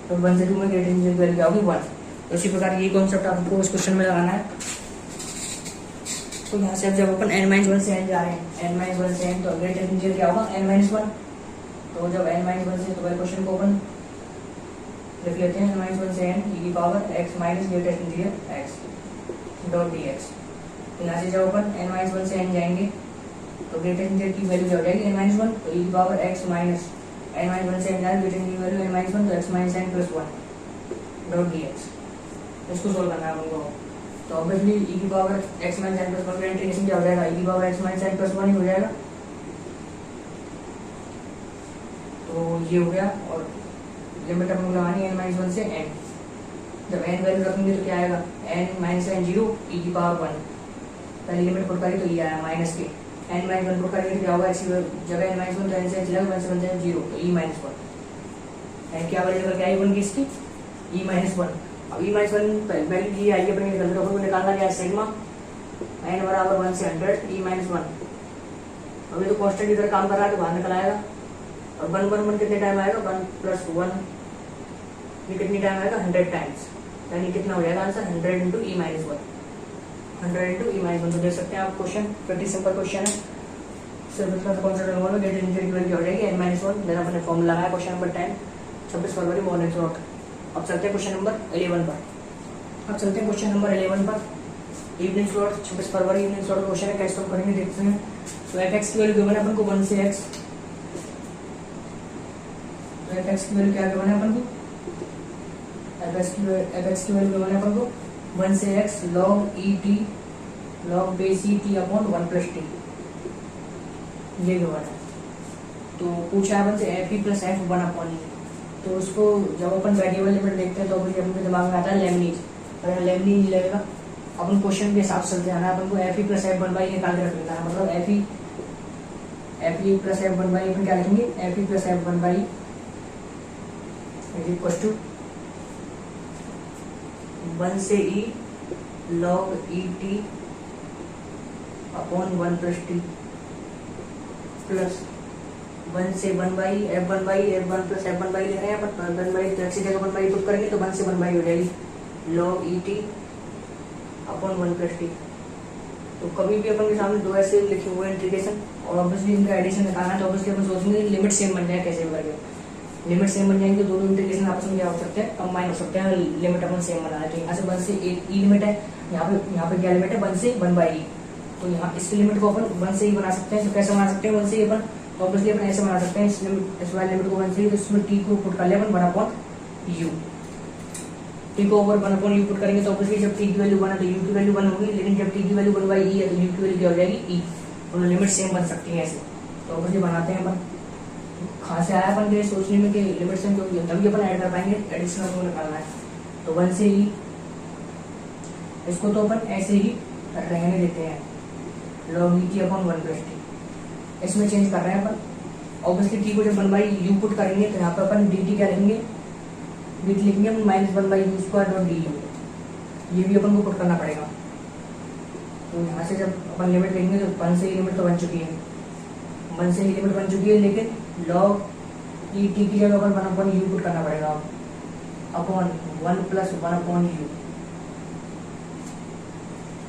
तो 1 से 2 में ग्रेटर देन 0 की वैल्यू क्या होगी 1। तो इसी प्रकार ये कॉन्सेप्ट आपको इस क्वेश्चन में लगाना है। तो यहाँ से अब जब अपन n-1 से n जा रहे हैं, n-1 से n, तो ग्रेटर देन 0 क्या होगा n-1। तो जब n-1 से, तो पहले क्वेश्चन को अपन लिख लेते हैं n-1 से n e की power x minus greater than 0 x dot dx। यहाँ से जब अपन n-1 से n जाएंगे तो ग्रेटर देन 0 की वैल्यू क्या हो जाएगी n-1, तो e की पावर x माइनस n-1 से n जाए ग्रेटर देन की वैल्यू n-1, तो x minus n plus 1 dot dx। इसको सोल्व करना है हमको। तो ऑब्वियसली e की power x minus n plus 1 का इंटीग्रेशन क्या हो जाएगा, e की power x minus n plus 1 ही हो जाएगा। तो ये हो गया, और लिमिट अपन लगानी है n-1 से n। जब n वैल्यू रखेंगे तो क्या आएगा n माइनस n 0 e की पावर 1, पहली लिमिट पुट करी तो ये आया माइनस के, n-1 पुट करेंगे तो क्या होगा, इसी जगह n-1 तो n से चलेगा, 1 से 1 जाए 0, तो e माइनस 1। n क्या वैल्यू करके आई 1 की इसकी e माइनस 1। अब e माइनस 1 वैल्यू ये आई अपने निकल तो अपन को निकालना क्या है सिग्मा n बराबर 1 से 100 e माइनस 1। अभी तो कांस्टेंट की तरह काम कर रहा है तो बाहर निकल आएगा, और 1 कितने टाइम आएगा 1 प्लस 1, ये कितनी टाइम आएगा 100 टाइम्स, यानी कितना हो जाएगा answer 100 into E minus 1, 100 into E minus 1। तो देख सकते हैं आप क्वेश्चन प्रीटी सिंपल क्वेश्चन है। सिर्फ इतना सा कॉन्सेप्ट नंबर में ग्रेटर देन की वैल्यू हो जाएगी n-1, देन अपने फॉर्मूला लगाया क्वेश्चन नंबर 10 26 फरवरी मॉर्निंग स्लॉट। अब चलते हैं क्वेश्चन नंबर 11 पर। अब चलते हैं क्वेश्चन नंबर 11 पर। इवनिंग स्लॉट 26 फरवरी इवनिंग स्लॉट क्वेश्चन है, कैसे सॉल्व करेंगे देखते हैं। तो f(x) की वैल्यू गिवन है अपन को 1 से x, तो f(x) की वैल्यू क्या गिवन है अपन को, f(x) की वैल्यू गिवन है अपन को 1 से x log e t log base e t upon 1 plus t, ये गिवन है। तो पूछा है अपन से f e plus f 1 upon e। तो उसको जब अपन वेरिएबल लिमिट देखते हैं तो अपने दिमाग में आता है लेमनीज, अगर लेमनीज लगेगा अपन क्वेश्चन के हिसाब से चलते हैं ना, अपन को f e plus f 1 by निकाल के रख लेना है, मतलब f e plus f 1 by अपन क्या लिखेंगे f e plus f 1 by equal to 1 से e log e t upon 1 plus t plus 1 से 1 by f1 plus f1 by ले रहे हैं अपन, 1 बाई तो ऐसी जगह 1 बाई पुट करेंगे तो 1 से 1 बाई हो जाएगी log e t upon 1 plus t। तो कभी भी अपन के सामने दो ऐसे लिखे हुए इंटीग्रेशन और ऑब्वियसली इनका एडिशन निकालना है, तो ऑब्वियसली अपन सोचेंगे लिमिट सेम बन जाए, कैसे भी करके लिमिट सेम बन जाएंगे, दोनों इंटीग्रेशन आपस में क्या हो सकते हैं कंबाइन हो सकते हैं, लिमिट अपन सेम बना है। तो यहाँ से 1 से e लिमिट है, यहाँ पे क्या लिमिट है 1 से 1 बाई e, तो यहाँ इसकी लिमिट को अपन 1 से ही बना सकते हैं। तो कैसे बना सकते हैं 1 से ही अपन, तो ऑब्वियसली अपन ऐसे बना सकते हैं, इस वाली लिमिट को 1 से ही, तो इसमें t को पुट कर लिया अपन 1 अपॉन u, t को ओवर 1 अपॉन u पुट करेंगे तो ऑब्वियसली जब t की वैल्यू 1 है तो u की वैल्यू 1 होगी, लेकिन जब t की वैल्यू 1 बाई e है तो u की वैल्यू क्या हो जाएगी e, तो लिमिट सेम बन सकती है ऐसे। तो ऑब्वियसली बनाते हैं अपन, कहाँ से आया अपन के सोचने में कि लिमिट सेम क्यों, तभी अपन ऐड कर पाएंगे, एडिशनल को निकालना है। तो 1 से ही इसको तो अपन ऐसे ही रहने देते हैं log e t upon 1 plus t, इसमें चेंज कर रहे हैं अपन। ऑब्वियसली t को जब 1 बाई u पुट करेंगे तो यहाँ पर अपन dt क्या लिखेंगे, dt लिखेंगे अपन minus 1 by u square dot du, ये भी अपन को पुट करना पड़ेगा। तो यहाँ से जब अपन लिमिट लेंगे तो 1 से ही लिमिट तो बन चुकी है, 1 से ही लिमिट बन चुकी है, लेकिन log e t की जगह अपन 1 अपॉन u पुट करना पड़ेगा अपॉन 1 प्लस 1 अपॉन u।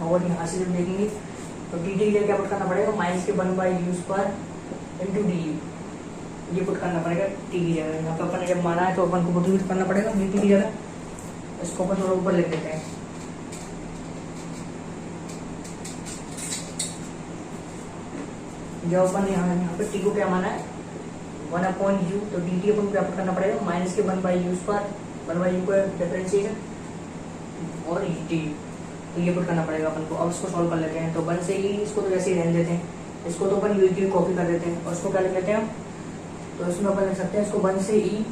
और यहाँ से जब देखेंगे तो dt की जगह क्या पुट करना पड़ेगा माइनस के 1 by u square into du, ये पुट करना पड़ेगा t की जगह। यहाँ पे अपन ने जब माना है तो अपन को पुट करना पड़ेगा dt की जगह, इसको अपन थोड़ा ऊपर लिख देते हैं। जब अपन यहाँ पे t को क्या माना है 1 अपॉन u, तो dt अपन को क्या पुट करना पड़ेगा माइनस के 1 by u square, 1 by u का डिफरेंशिएशन और t, तो ये पुट करना पड़ेगा अपन को। अब इसको सॉल्व कर लेते हैं। तो 1 से ही इसको तो वैसे ही रहने देते हैं, इसको तो अपन u की कॉपी कर देते हैं और इसको क्या लिख लेते हैं, तो इसमें अपन लिख सकते हैं इसको 1 से e,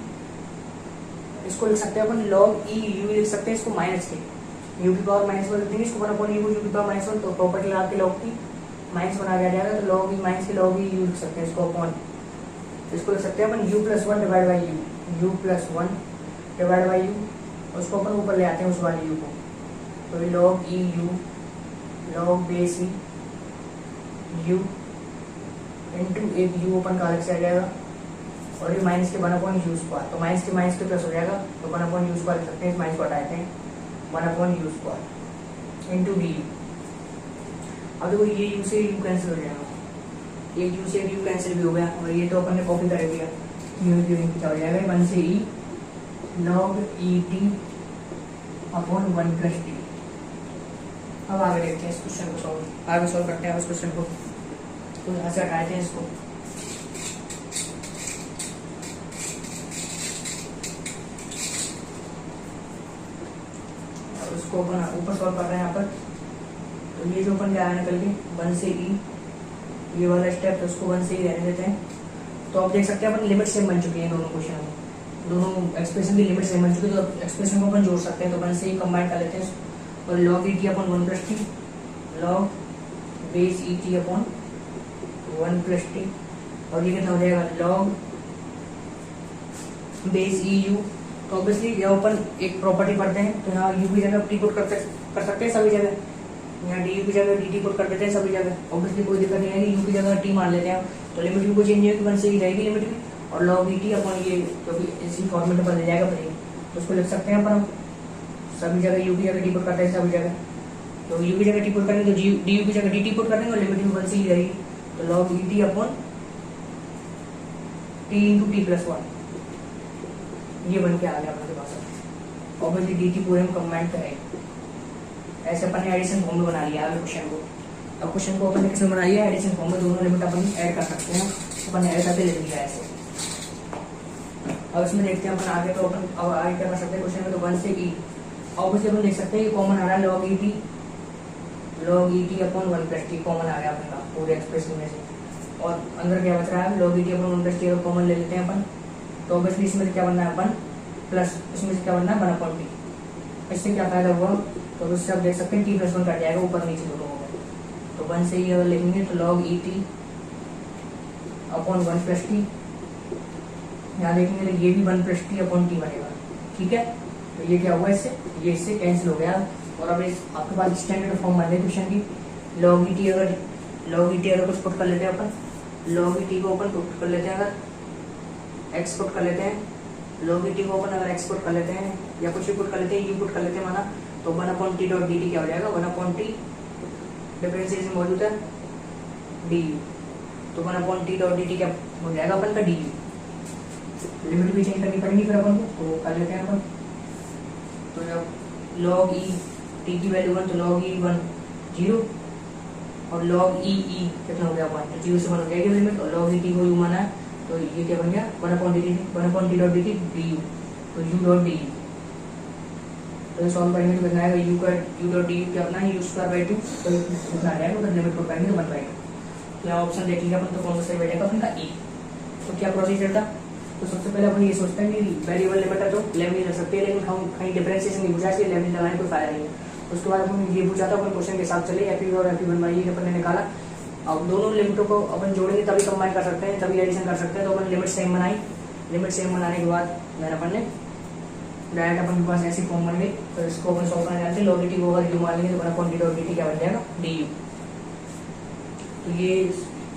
इसको लिख सकते हैं अपन log e u लिख सकते हैं इसको माइनस के u की पावर माइनस 1 लिख देंगे, इसको 1 अपॉन u की पावर माइनस 1, तो प्रॉपर्टी लगा के log की माइनस 1 आ जाएगा, तो log e माइनस के log e u लिख सकते हैं इसको अपॉन, इसको लिख सकते हैं अपन u plus 1 divide by u plus 1 divide by u, और उसको अपन ऊपर ले आते हैं उस वाले u को, तो ये log e u log base e u into एक u अपन का अलग से आ जाएगा और ये माइनस के 1/u², तो माइनस के प्लस हो जाएगा, तो 1/u² लिख सकते हैं, इस माइनस को हटा देते हैं, 1/u² इंटू डी। अब देखो ये u से u कैंसिल हो जाएगा, ये u से u कैंसिल भी हो गया, और ये तो अपन ने कॉपी कर दिया, क्या हो जाएगा 1 से e log et upon 1+t। अब आगे देखते हैं इस क्वेश्चन को आगे सॉल्व करते हैं इस क्वेश्चन को, तो यहाँ से हटाते हैं इसको। और उसको अपन ऊपर सॉल्व कर रहे हैं यहाँ पर, तो ये जो अपन क्या है निकल के 1 से e, ये वाला स्टेप, तो उसको 1 से ही रहने देते हैं। तो आप देख सकते हैं अपन लिमिट सेम बन चुकी है दोनों क्वेश्चन में, दोनों एक्सप्रेशन की लिमिट सेम बन चुकी है, तो एक्सप्रेशन को अपन जोड़ सकते हैं, तो 1 से ही कंबाइन कर लेते हैं। और log et upon 1+t, log base et upon 1+t, और ये कितना हो जाएगा log बेस eu। तो ऑब्वियसली जब अपन एक प्रॉपर्टी पढ़ते हैं तो यहाँ u की जगह t पुट कर सकते हैं सभी जगह, यहाँ du की जगह dt पुट कर देते हैं सभी जगह, ऑब्वियसली कोई दिक्कत नहीं है कि u की जगह t मान लेते हैं, तो लिमिट u को चेंज होगी 1 से ही रहेगी लिमिट भी, और log et अपॉन ये क्योंकि इसी फॉर्मेट पर ले जाएगा पहले, तो उसको लिख सकते हैं अपन सभी जगह u की जगह t पुट करते हैं सभी जगह, तो u की जगह t पुट करेंगे तो du की जगह dt पुट कर देंगे और लिमिट u 1 से ही रहेगी, तो log et upon t into t+1 ये बन के आ गया अपने पास। ऑब्वियसली dt पूरे में कंबाइंड करेंगे, ऐसे अपन ने एडिशन फॉर्म में बना लिया अगले क्वेश्चन को। अब क्वेश्चन को अपन ने किसमें बना लिया, एडिशन फॉर्म में, दोनों लिमिट अपन ऐड कर सकते हैं, अपन ऐड करके लिख दिया ऐसे। अब इसमें देखते हैं अपन आगे, तो अपन अब आगे क्या कर सकते हैं क्वेश्चन में, तो 1 से e, ऑब्वियसली अपन देख सकते हैं ये कॉमन आ रहा है log et upon 1+t common आ गया अपन का पूरे एक्सप्रेशन में से, और अंदर क्या बच रहा है log et अपॉन 1+t अगर कॉमन ले लेते हैं अपन, तो ऑब्वियसली इसमें से क्या बनना है अपन प्लस, इसमें से क्या बनना है 1/t, इससे क्या फायदा हुआ, तो उससे आप देख सकते हैं t+1 कट जाएगा ऊपर नीचे दोनों हो गए, तो 1 से ही अगर लिखेंगे तो log et अपॉन 1+t, यहाँ देखेंगे तो ये भी 1+t अपॉन t बनेगा, ठीक है। तो ये क्या हुआ इससे, ये इससे कैंसिल हो गया, और अब इस आपके पास स्टैंडर्ड फॉर्म बन गई क्वेश्चन की, log et अगर कुछ पुट कर लेते हैं अपन, log et को अपन पुट कर लेते हैं, अगर x पुट कर लेते हैं, log et को अपन अगर x पुट कर लेते हैं या कुछ भी पुट कर लेते हैं, u पुट कर लेते हैं माना, तो 1/t डॉट dt क्या हो जाएगा 1/t, डिफरेंशिएशन मौजूद है du, तो 1/t डॉट dt क्या हो जाएगा अपन का du, लिमिट भी चेंज करनी पड़ेगी फिर अपन को, तो कर लेते हैं अपन। तो जब log e t की वैल्यू 1, तो log e 1 0, और log e कितना हो गया 1, तो 0 से 1 हो जाएगी लिमिट, और log e t को u माना है, तो ये क्या बन गया 1/t डॉट dt du, तो u डॉट du, तो सॉल्व करेंगे तो कितना आएगा u डॉट du क्या अपना u²/2, तो कितना आ जाएगा, तो लिमिट पुट करेंगे तो 1/2, तो यहाँ ऑप्शन देख लीजिए अपन, तो कौन सा सही बैठेगा अपन का e। तो क्या प्रोसीजर था, तो सबसे पहले अपन ये सोचते हैं कि वेरिएबल लिमिट है तो लेवल नहीं लग सकती है, लेकिन हम कहीं डिफरेंशिएशन नहीं पूछा, इसलिए लेवल लगाने कोई फायदा नहीं है। उसके बाद अपन ये पूछा था, अपन क्वेश्चन के हिसाब चले f और f1 ये अपन ने निकाला, अब दोनों लिमिटों को अपन जोड़ेंगे तभी कंबाइन कर सकते हैं, तभी एडिशन कर सकते हैं, तो अपन लिमिट सेम बनाई, लिमिट सेम बनाने के बाद मैंने अपन ने डायरेक्ट अपन के पास ऐसी फॉर्म बन गई, तो इसको अपन सॉल्व करना जानते हैं, log et को अगर u मान लेंगे तो 1/t डॉट dt क्या बन जाएगा du। तो ये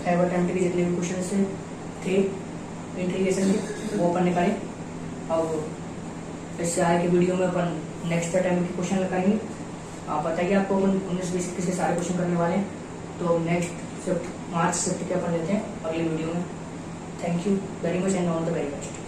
5 अटेम्प्ट के जितने भी क्वेश्चन थे इंटीग्रेशन के वो अपन निकाले। अब इससे आगे के वीडियो में अपन नेक्स्ट अटेम्प्ट के क्वेश्चन लगाएंगे। आप बताइए आपको अपन 19-20 के सारे क्वेश्चन करने वाले हैं, तो नेक्स्ट शिफ्ट मार्च शिफ्ट के अपन लेते हैं अगले वीडियो में। Thank you very much and all the very best.